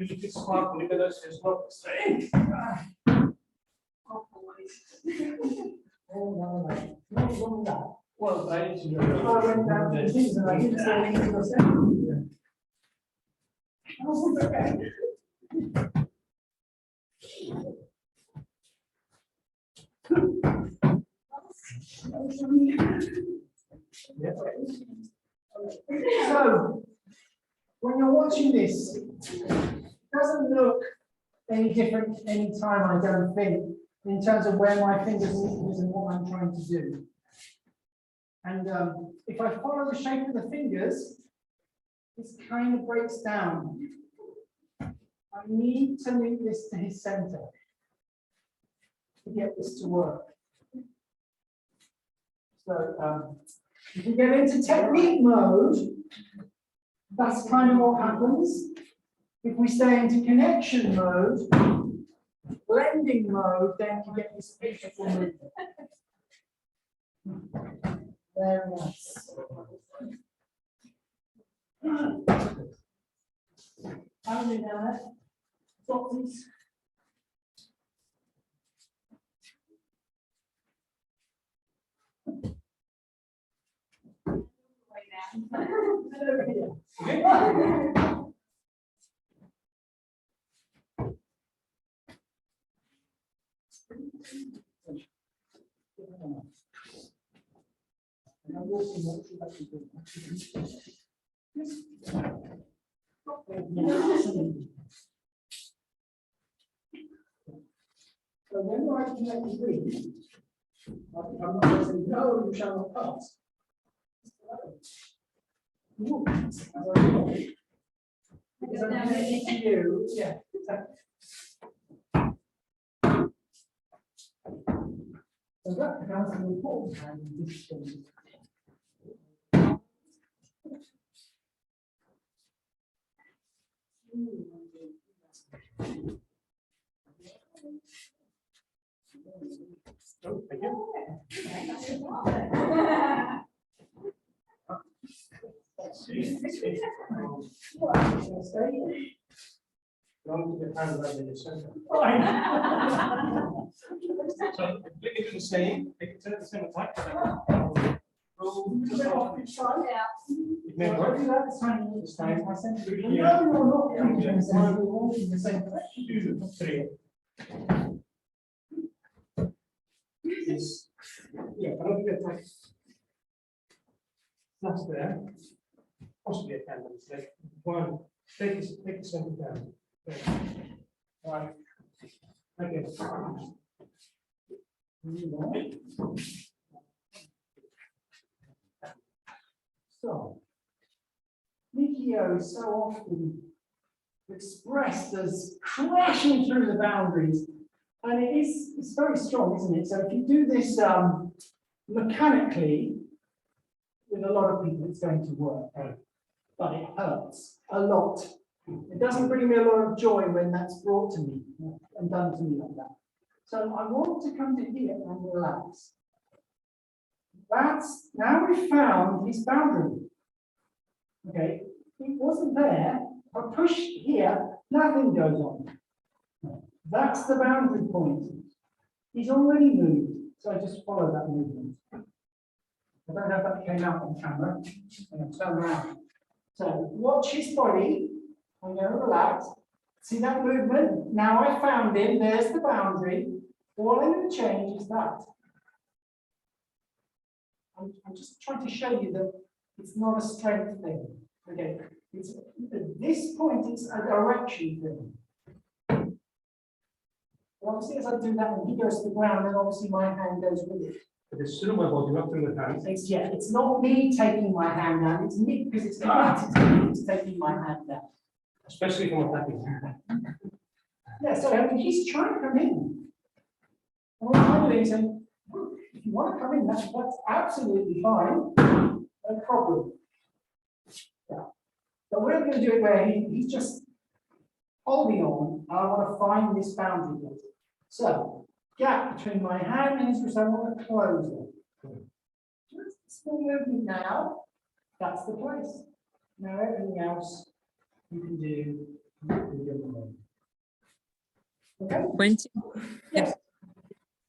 Usually it's smart, look at us, it's not the same. Well, I need to know. I went down to the things and I didn't say anything to the So, when you're watching this, it doesn't look any different any time, I don't think, in terms of where my fingers is and what I'm trying to do. And if I follow the shape of the fingers, this kind of breaks down. I need to link this to his center to get this to work. So if we get into technique mode, that's kind of what happens. If we stay into connection mode, blending mode, then you get this beautiful movement. Very nice. How do we know that? Foxes. So when I connect the ring, I'm not going to say, no, you shall not pass. Ooh, as I do. Because I'm connecting to you, yeah. So that becomes an important hand in this thing. Oh, thank you. Don't get hand right in the center. So click into the same, take it to the same attack. Roll to the top. It may work. This time. Through here. No, you're not. We're all in the same direction. 2, 3. Yes. Yeah, I don't get like that's there. Possibly a candle. It's like 1. Take the center down. Okay. All right. Okay. So, Nikio is so often expressed as crashing through the boundaries, and it's very strong, isn't it? So if you do this mechanically, with a lot of people, it's going to work, but it hurts a lot. It doesn't bring me a lot of joy when that's brought to me and done to me like that. So I want to come to here and relax. That's, now we've found his boundary. Okay, it wasn't there. I push here, nothing goes on. That's the boundary point. He's already moved, so I just follow that movement. I don't know if that came out on camera. I'm going to turn around. So watch his body. I'm going to relax. See that movement? Now I found him. There's the boundary. All I'm going to change is that. I'm just trying to show you that it's not a strength thing. Okay, it's at this point it's a direction thing. But obviously, as I do that, and he goes to the ground, then obviously my hand goes with it. But it's still my body, not through the hands. It's not me taking my hand down. It's me because it's connected to me. It's taking my hand down. Especially if I'm attacking. Yeah, so I mean, he's trying to come in. And what I'm doing is saying, if you want to come in, that's absolutely fine. No problem. Yeah. But we're going to do it where he's just holding on. I want to find this boundary. So, gap between my hand and his wrist, I want to close it. Just small movement now. That's the place. Now everything else you can do with your mind. Okay? Quentin, Yes.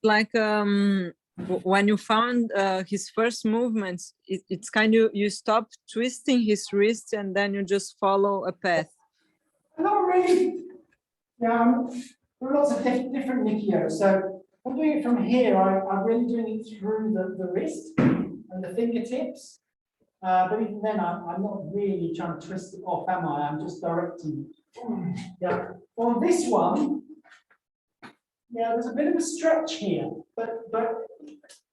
like when you found his first movements, it's kind of you stop twisting his wrist and then you just follow a path. Not really. Yeah, there are lots of different Nikios. So I'm doing it from here. I'm really doing it through the wrist and the fingertips. But even then, I'm not really trying to twist it off, am I? I'm just directing it. Yeah. On this one, yeah, there's a bit of a stretch here, but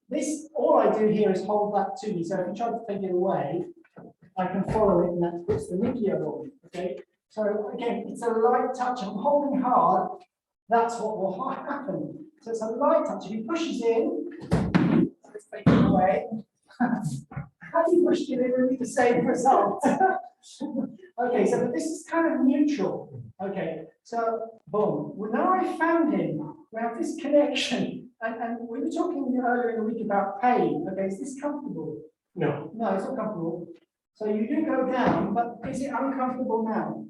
this, all I do here is hold that to me. So if you try to take it away, I can follow it, and that puts the Nikki on. Okay. So again, it's a light touch. I'm holding hard. That's what will happen. So it's a light touch. If he pushes in, let's take it away. Had he pushed it in, it would be the same result. Okay, so but this is kind of neutral. Okay, so boom. Well, now I found him. We have this connection, and we were talking earlier in the week about pain. Okay, is this comfortable? No, No, it's not comfortable. So you do go down, but is it uncomfortable now?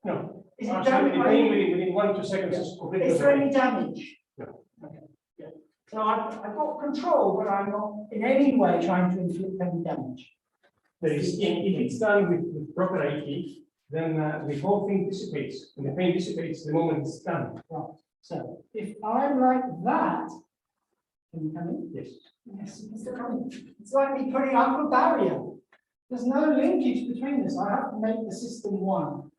no. Is it Absolutely, damage? pain within 1 to 2 seconds is completely. Is there any damage? No. Okay. Yeah. So I've got control, but I'm not in any way trying to inflict any damage. There is, if it's done with proper Aiki, then the whole thing dissipates. And the pain dissipates the moment it's done. Right. So if I'm like that, can you come in? Yes. Yes, you can still come in. It's like me putting up a barrier. There's no linkage between this. I have to make the system one.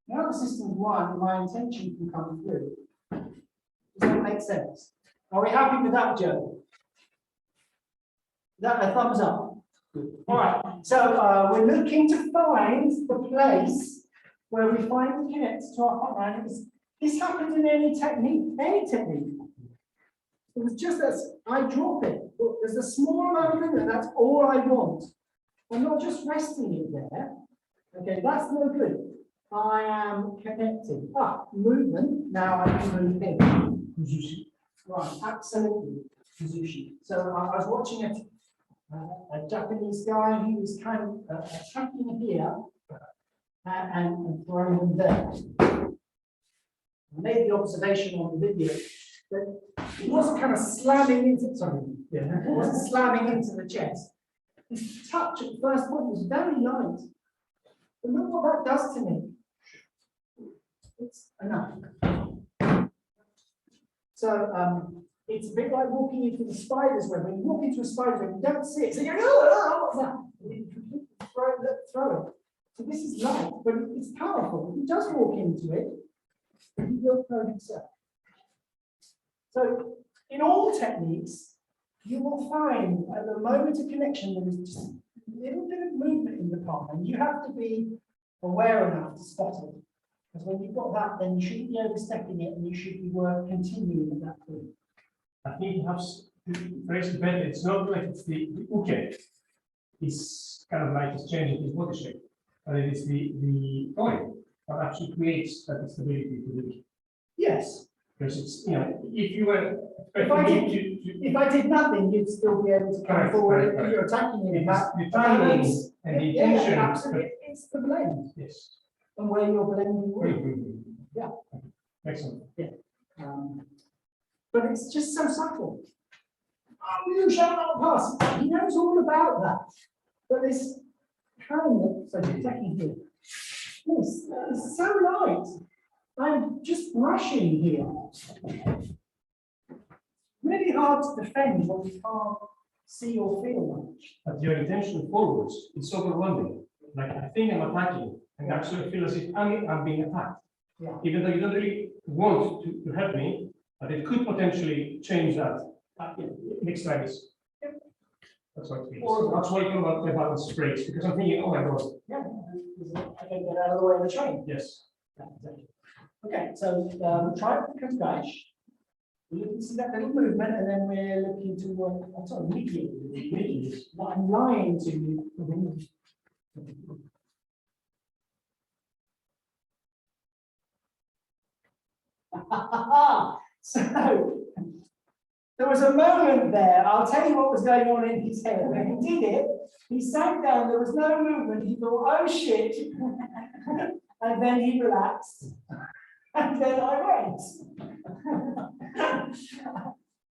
Now the system's one, my intention can come through. Does that make sense? Are we happy with that, Joe? Is that a thumbs up? All right, so we're looking to find the place where we finally connect to our hotline. This happens in any technique, It was just as I drop it. Look, there's a small amount of movement, that's all I want. I'm not just resting it there. Okay, that's no good. I am connecting. Movement. Now I can move in. Right, absolutely. So I was watching a Japanese guy. He was kind of attacking here and throwing them there. I made the observation on the video that he wasn't kind of slamming into. Sorry, he wasn't slamming into the chest. His touch at the first point was very light. But look what that does to me. It's enough. So it's a bit like walking into the spider's web. When you walk into a spider's web, you don't see it. So you go, oh, what's that? You completely throw it. So this is light, but it's powerful. If he does walk into it, he will throw himself. So in all techniques, you will find at the moment of connection there is just a little bit of movement in the palm, and you have to be aware enough to spot it. Because when you've got that, then you shouldn't be overstepping it, and you should be continuing at that point. I think perhaps to phrase it better, it's not like it's the uke. It's kind of like it's changing his body shape, but it is the oil that actually creates that stability to do it. Yes. Because it's, if you were If I did nothing, you'd still be able to come Correct, forward. correct. You're attacking it. the timing and the intention. Absolutely. It's the blend Yes. and where you're blending with. Yeah. Excellent. But it's just so subtle. Oh, you shall not pass. He knows all about that. But this hand, so you're taking here. This is so light. I'm just brushing here. Really hard to defend when you can't see or feel much. But your intention forwards is overwhelming. Like I think I'm attacking, and I actually feel as if I'm being attacked. Yeah. Even though you don't really want to help me, but it could potentially change that next time is. That's what it means. That's why you know about the balance breaks, because I'm thinking, oh my god. Yeah. I can get out of the way of the train. Yes. Yeah, exactly. Okay, so try it with Kash. You can see that little movement, and then we're looking to work. I'm sorry, mediate. I'm lying to you. So there was a moment there. I'll tell you what was going on in his head. When he did it, he sat down, there was no movement. He thought, oh shit. And then he relaxed. And then I went.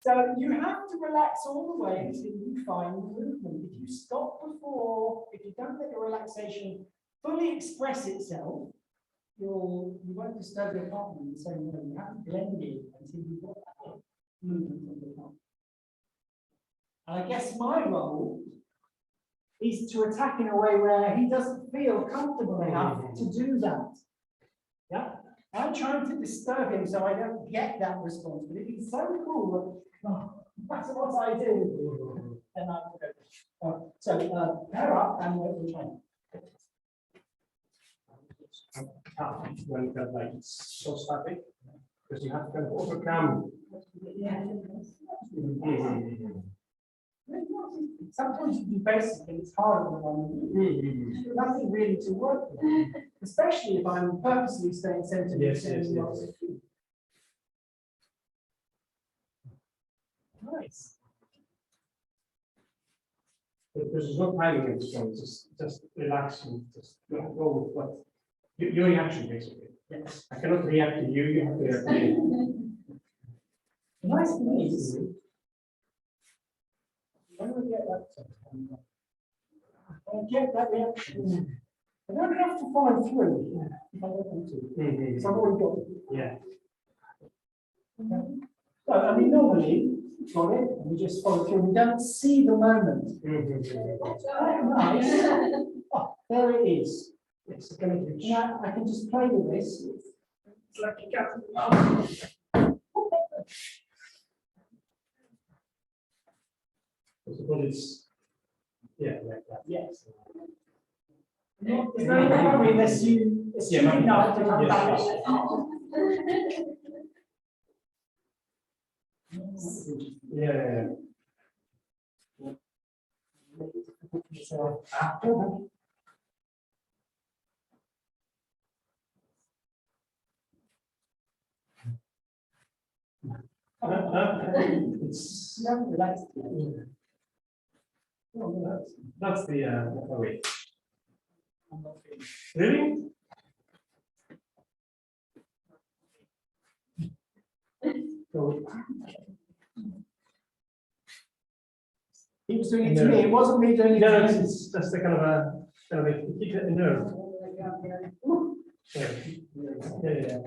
So you have to relax all the way until you find the movement. If you stop before, if you don't let your relaxation fully express itself, you won't disturb your partner in the same way. You have to blend it until you've got that. movement of the thumb. And I guess my role is to attack in a way where he doesn't feel comfortable enough to do that. Yeah, I'm trying to disturb him so I don't get that response. But if he's so cool, that's what I do. Then I go. So pair up and we're trying. When you got like it's so static, because you have to kind of overcome. Yeah. Sometimes you do basic and it's harder than one. Nothing really to work with, especially if I'm purposely staying centered. Yes, and yes, saying yes. lots of food. Nice. Because there's no timing in this one, just relax and just go with what your reaction basically. Yes. I cannot react to you, you have to react to me. Nice to meet you. When we get that, I get that reaction. I don't have to follow through if I don't want to. So I've already got it. Yeah. So, I mean, normally, you've got it, and you just follow through. We don't see the moment. Nice. Oh, there it is. It's kind of huge. Now, I can just play with this. It's like a cat. I suppose it's, yeah, like that. Yes. There's no recovery unless you assume Yeah, enough to come back. Yeah. So after that. It's You haven't relaxed yet. that's the wait. I'm not feeling. Really? So, He was doing it to me. It wasn't me doing it yeah, to it's, him. it's just a kind of a keep it in nerve. Yeah, yeah.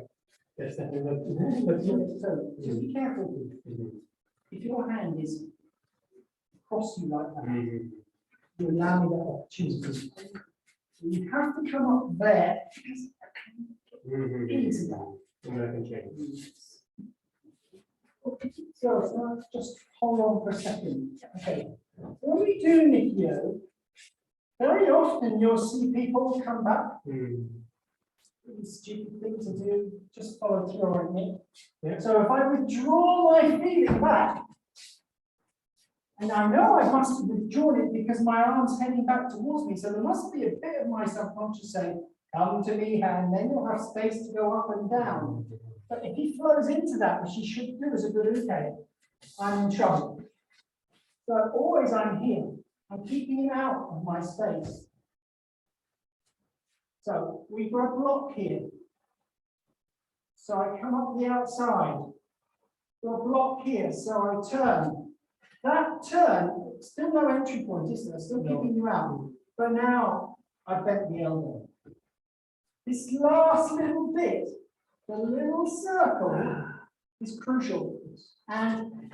Yes, definitely. But so just be careful. If your hand is across you like that, you allow me that opportunity. You have to come up there into that. So just hold on for a second. Okay. What we do, Nikio, very often you'll see people come back. Really stupid thing to do, just follow through on it. Yeah. So if I withdraw my feeling back, and I know I must have withdrawn it because my arm's heading back towards me, so there must be a bit of my subconscious saying, come to me, and then you'll have space to go up and down. But if he flows into that, which he should do as a good uke, I'm in trouble. So always I'm here. I'm keeping him out of my space. So we've got a block here. So I come up the outside. Got a block here, so I turn. That turn, still no entry point, is there? Still keeping you out. But now I bent the elbow. This last little bit, the little circle, is crucial. And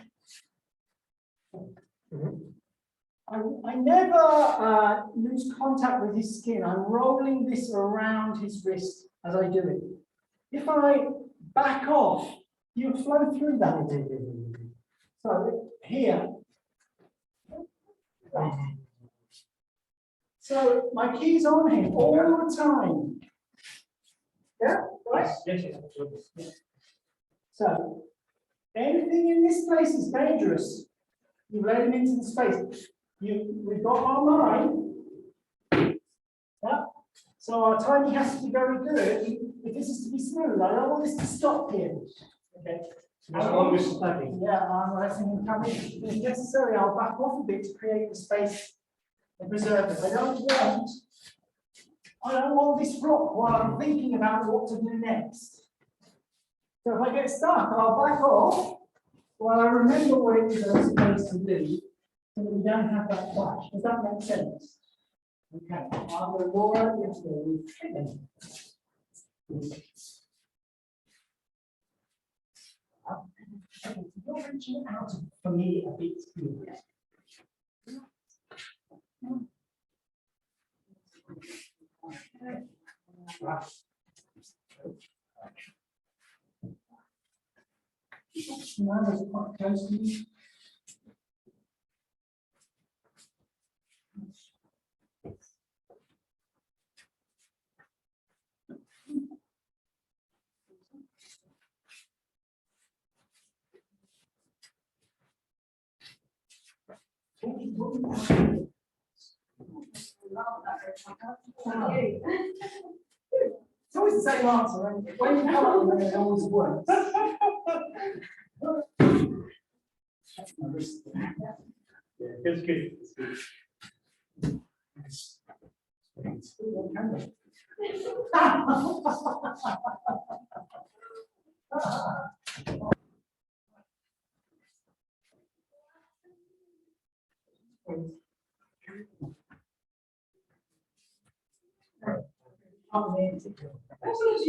I never lose contact with his skin. I'm rolling this around his wrist as I do it. If I back off, you flow through that. So here. So my key's on him all the time. Yeah, right? Yes, absolutely. So anything in this place is dangerous. You let him into the space. We've got our line. Yeah. So our timing has to be very good. If this is to be smooth, I don't want this to stop here. Okay. There's always attacking. Yeah, I'm letting him come in. If necessary, I'll back off a bit to create the space and preserve it. I don't want this block while I'm thinking about what to do next. So if I get stuck, I'll back off while I remember what it is I'm supposed to do, so that we don't have that clash. Does that make sense? Okay, I'll go Laura, yes, Okay, so you're reaching out for me a bit here. Right. Now that's quite close to you. It's always the same answer, and when you come up with it, it always works. Yeah, feels good. It's good.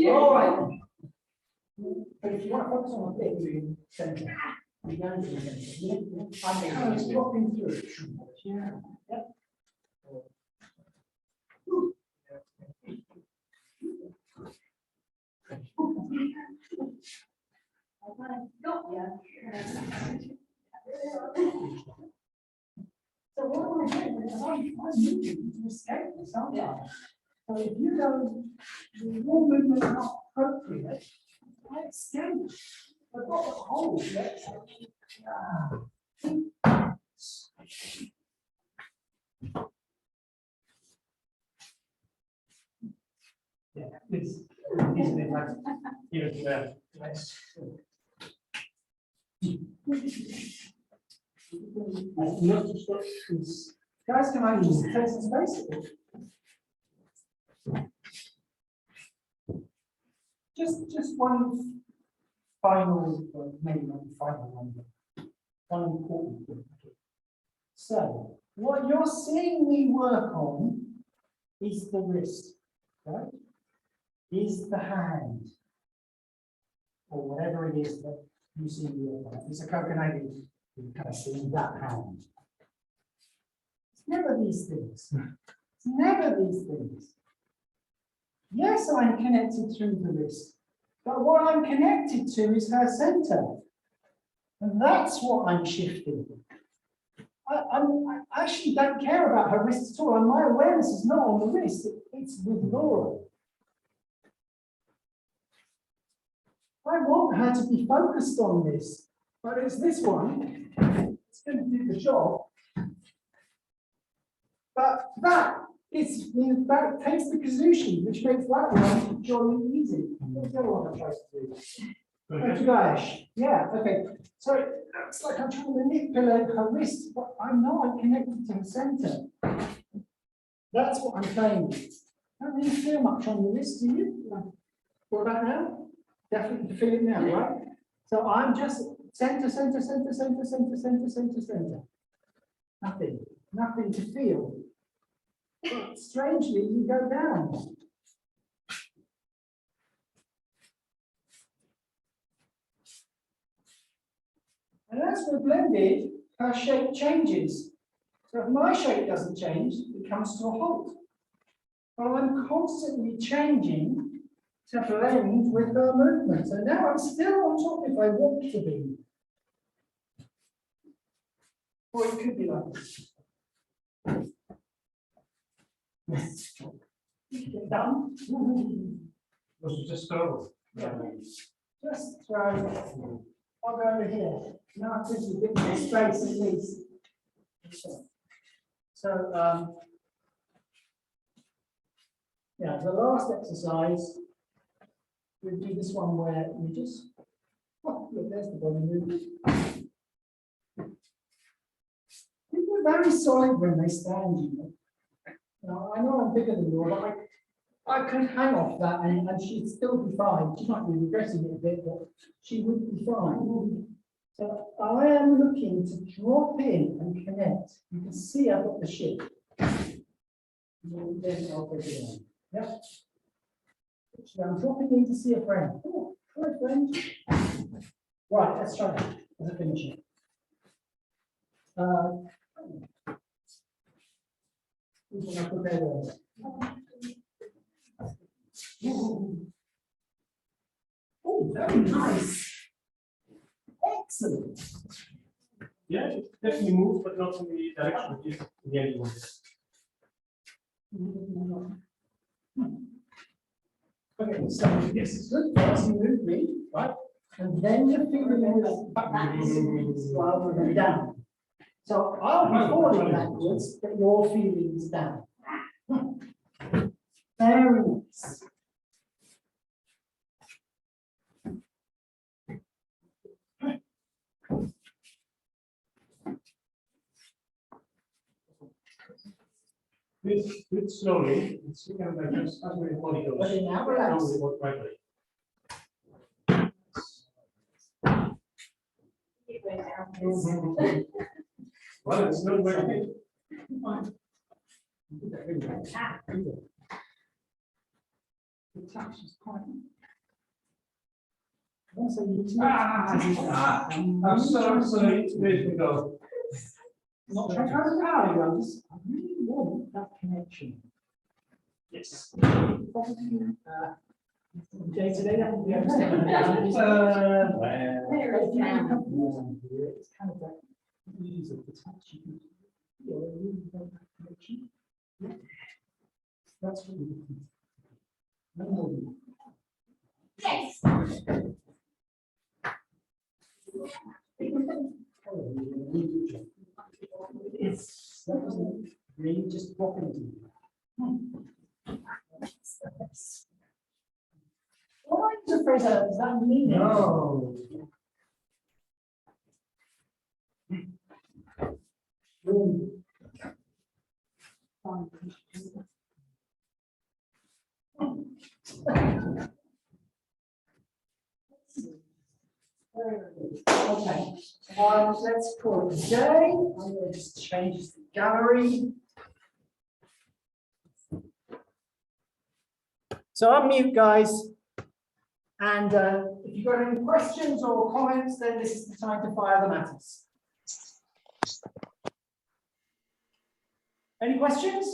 All right. But if you want to focus on a bit, you center. You go into the center. I'm kind of dropping through. Yeah. Yep. So what am I doing? I'm moving to escape this, aren't I? So if you don't, your movement is not appropriate, I escape. I've got the hole. Yeah, it's easily like here and there. Nice. Not to stop is Guys, can I just take some space? Just one final, maybe not final one, but one important thing. So, what you're seeing me work on is the wrist, right? Is the hand, or whatever it is that you see me work on. If it's a coconut, you kind of see that hand. It's never these things. It's never these things. Yes, I'm connected through the wrist, but what I'm connected to is her center. And that's what I'm shifting. I actually don't care about her wrist at all. And my awareness is not on the wrist, it's with Laura. I want her to be focused on this, but it's this one. It's going to do the job. But that takes the kazushi, which makes that one jolly easy. What's the other one I try to do? okay. Gosh, yeah, okay. So it looks like I'm trying to manipulate her wrist, but I'm not. I'm connected to the center. That's what I'm playing with. I don't really feel much on the wrist, do you? What about now? Definitely feel it now, right? So I'm just center, center, center, center, center, center, center, center. Nothing to feel. But strangely, you go down. And as we're blended, her shape changes. So if my shape doesn't change, it comes to a halt. Well, I'm constantly changing to blend with her movement. So now I'm still on top if I want to be. Or it could be like this. Get done. Was it just throw? Yeah. Just throw. I'll go over here. Now it gives you a bit more space at least. So, yeah, the last exercise, we do this one where we just, oh, look, there's the body move. People are very solid when they stand, you know. Now, I know I'm bigger than you, but I could hang off that and she'd still be fine. She might be regretting it a bit, but she would be fine. So I am looking to drop in and connect. You can see I've got the shape. Then I'll put it on. Yep. So I'm dropping in to see a friend. Oh, hi friend. Right, let's try that as a finisher. Who's gonna put their words? Oh, very nice. Excellent. Yeah, it definitely moves, but not in the direction of the end one. Okay, so yes, it's good. First you move me, right? And then your finger moves backwards rather than down. So I'll be falling backwards, but your feeling is down. Very nice. Breathe slowly. It's kind of like just as the body goes. Okay, now relax. Slowly, but quietly. Well, it's not very good. The touch is quite. Also, you need to. I'm sorry, it's ways to go. Not trying to power you, I really want that connection. Yes. Day to day, that would be understandable. There it is now. It's kind of that ease of the touch. You can feel a really want that connection. Yeah. That's really good. No more than that. Yes. It's that doesn't really just pop into you. What is a phrase does that mean? No. Okay, let's call it a day. I'm going to just change the gallery. So unmute, guys. And if you've got any questions or comments, then this is the time to fire them at us. Any questions?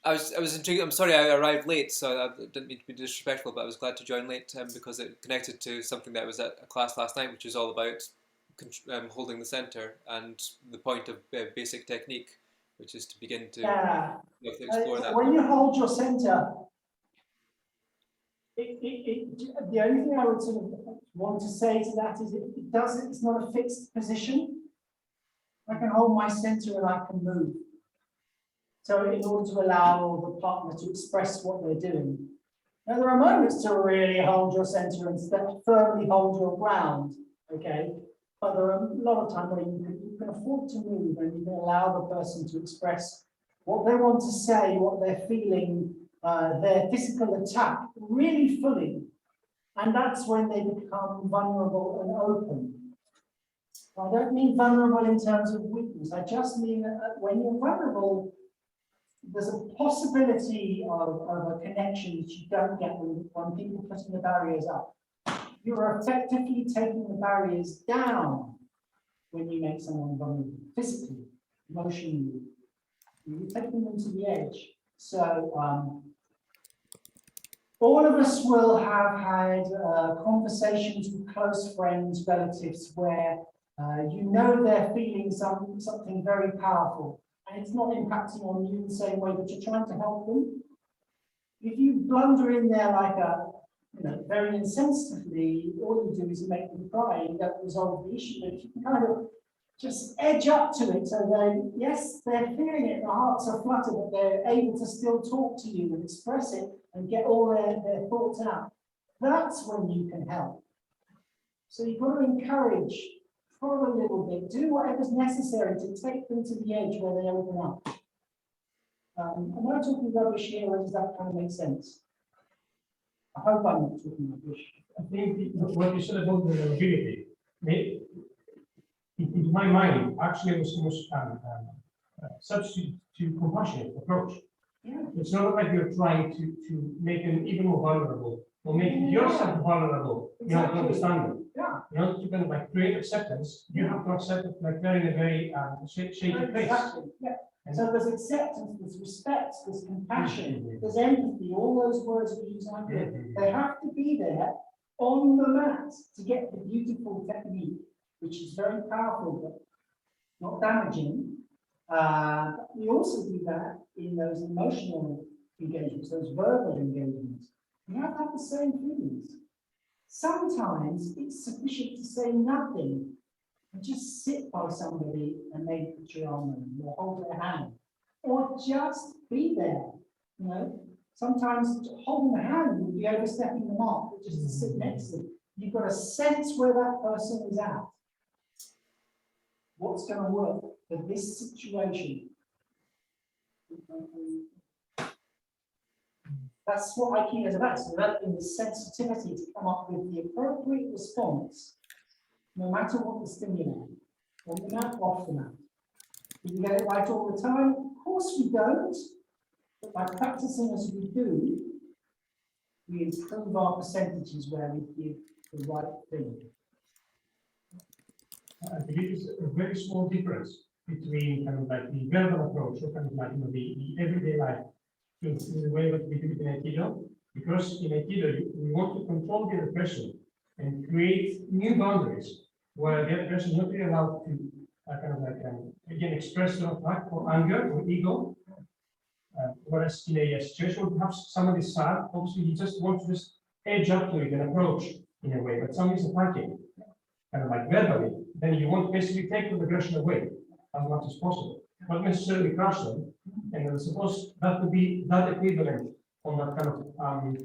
I was intrigued. I'm sorry I arrived late, so I didn't mean to be disrespectful, but I was glad to join late because it connected to something that was at a class last night, which was all about holding the center and the point of basic technique, which is to begin to explore that. When you hold your center, the only thing I would sort of want to say to that is it's not a fixed position. I can hold my center and I can move. So in order to allow the partner to express what they're doing. Now there are moments to really hold your center and firmly hold your ground, okay? But there are a lot of times where you can afford to move and you can allow the person to express what they want to say, what they're feeling, their physical attack really fully. And that's when they become vulnerable and open. I don't mean vulnerable in terms of weakness. I just mean that when you're vulnerable, there's a possibility of a connection that you don't get when people are putting the barriers up. You're effectively taking the barriers down when you make someone vulnerable, physically, emotionally. You're taking them to the edge. So all of us will have had conversations with close friends, relatives, where you know they're feeling something very powerful. And it's not impacting on you the same way, but you're trying to help them. If you blunder in there like very insensitively, all you do is make them cry and don't resolve the issue. But if you can kind of just edge up to it, so they're feeling it, their hearts are fluttered, but they're able to still talk to you and express it and get all their thoughts out. That's when you can help. So you've got to encourage. For a little bit, do whatever's necessary to take them to the edge where they open up. Am I talking rubbish here, or does that kind of make sense? I hope I'm not talking rubbish. I think what you said about the vulnerability, in my mind, actually was substitute to compassionate approach. Yeah. It's not like you're trying to make them even more vulnerable or make yourself vulnerable. You have to understand them. Yeah. In order to kind of like create acceptance, you have to accept it like very in a very shaky place. Exactly, yeah. So there's acceptance, there's respect, there's compassion, there's empathy, all those words we use like that. They have to be there on the mat to get the beautiful technique, which is very powerful, but not damaging. We also do that in those emotional engagements, those verbal engagements. You have to have the same feelings. Sometimes it's sufficient to say nothing and just sit by somebody and maybe put your arm on them or hold their hand or just be there. You know, sometimes holding the hand would be overstepping the mark, but just to sit next to them. You've got to sense where that person is at. What's going to work for this situation? That's what Aikido is about. It's developing the sensitivity to come up with the appropriate response, no matter what the stimuli, on the mat, off the mat. Do we get it right all the time? Of course we don't. But by practicing as we do, we improve our percentages where we give the right thing. I believe it's a very small difference between kind of like the verbal approach or kind of like the everyday life in the way that we do it in Aikido. Because in Aikido, we want to control the other person and create new boundaries where the other person is not really allowed to kind of like again express their attack or anger or ego. Whereas in a situation where perhaps somebody is sad, obviously you just want to just edge up to it and approach in a way, but somebody's attacking, kind of like verbally, then you want to basically take the aggression away as much as possible, not necessarily crush them. And I suppose that would be that equivalent on that kind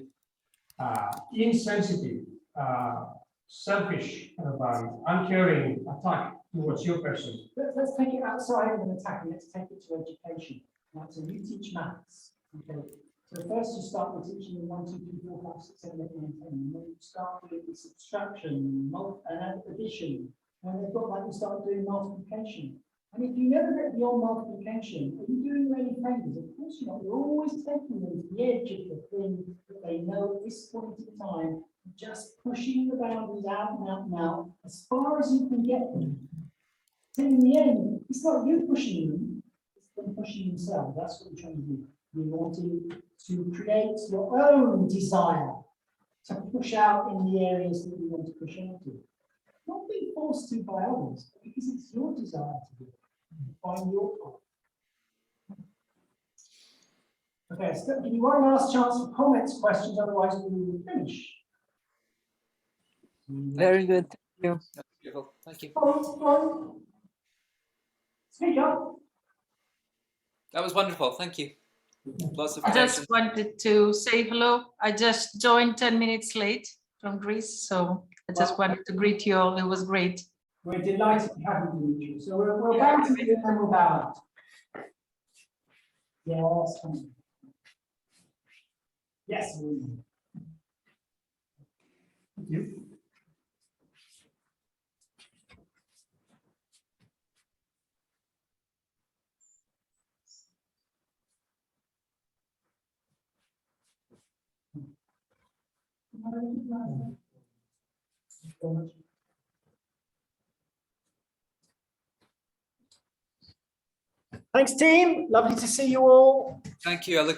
of insensitive, selfish, kind of uncaring attack towards your person. Let's take it outside of an attack and let's take it to education. Right, so you teach maths. Okay. So first you start with teaching 1, 2, 3, 4, 5, 6, 7, 8, 9, 10. And then you start with subtraction, and addition. When they've got that, you start doing multiplication. And if you never get beyond multiplication, are you doing them any favors? Of course you're not. You're always taking them to the edge of the thing that they know at this point in time, just pushing the boundaries out and out and out as far as you can get them. Till in the end, it's not you pushing them, it's them pushing themselves. That's what you're trying to do. You want to create your own desire to push out in the areas that you want to push out to. Not being forced to by others, but because it's your desire to do it. Find your path. Okay, so give you one last chance for comments, questions, otherwise we will finish. Very good. Thank you. That's beautiful. Thank you. Speak up. That was wonderful. Thank you. Lots of I connections. just wanted to say hello. I just joined 10 minutes late from Greece, so I just wanted to greet you all. It was great. We're delighted to have you, Dimitri. So we're bow to you and then we'll bow out. Yes. Yes. Thank you. Thanks, team. Lovely to see you all. Thank you. I look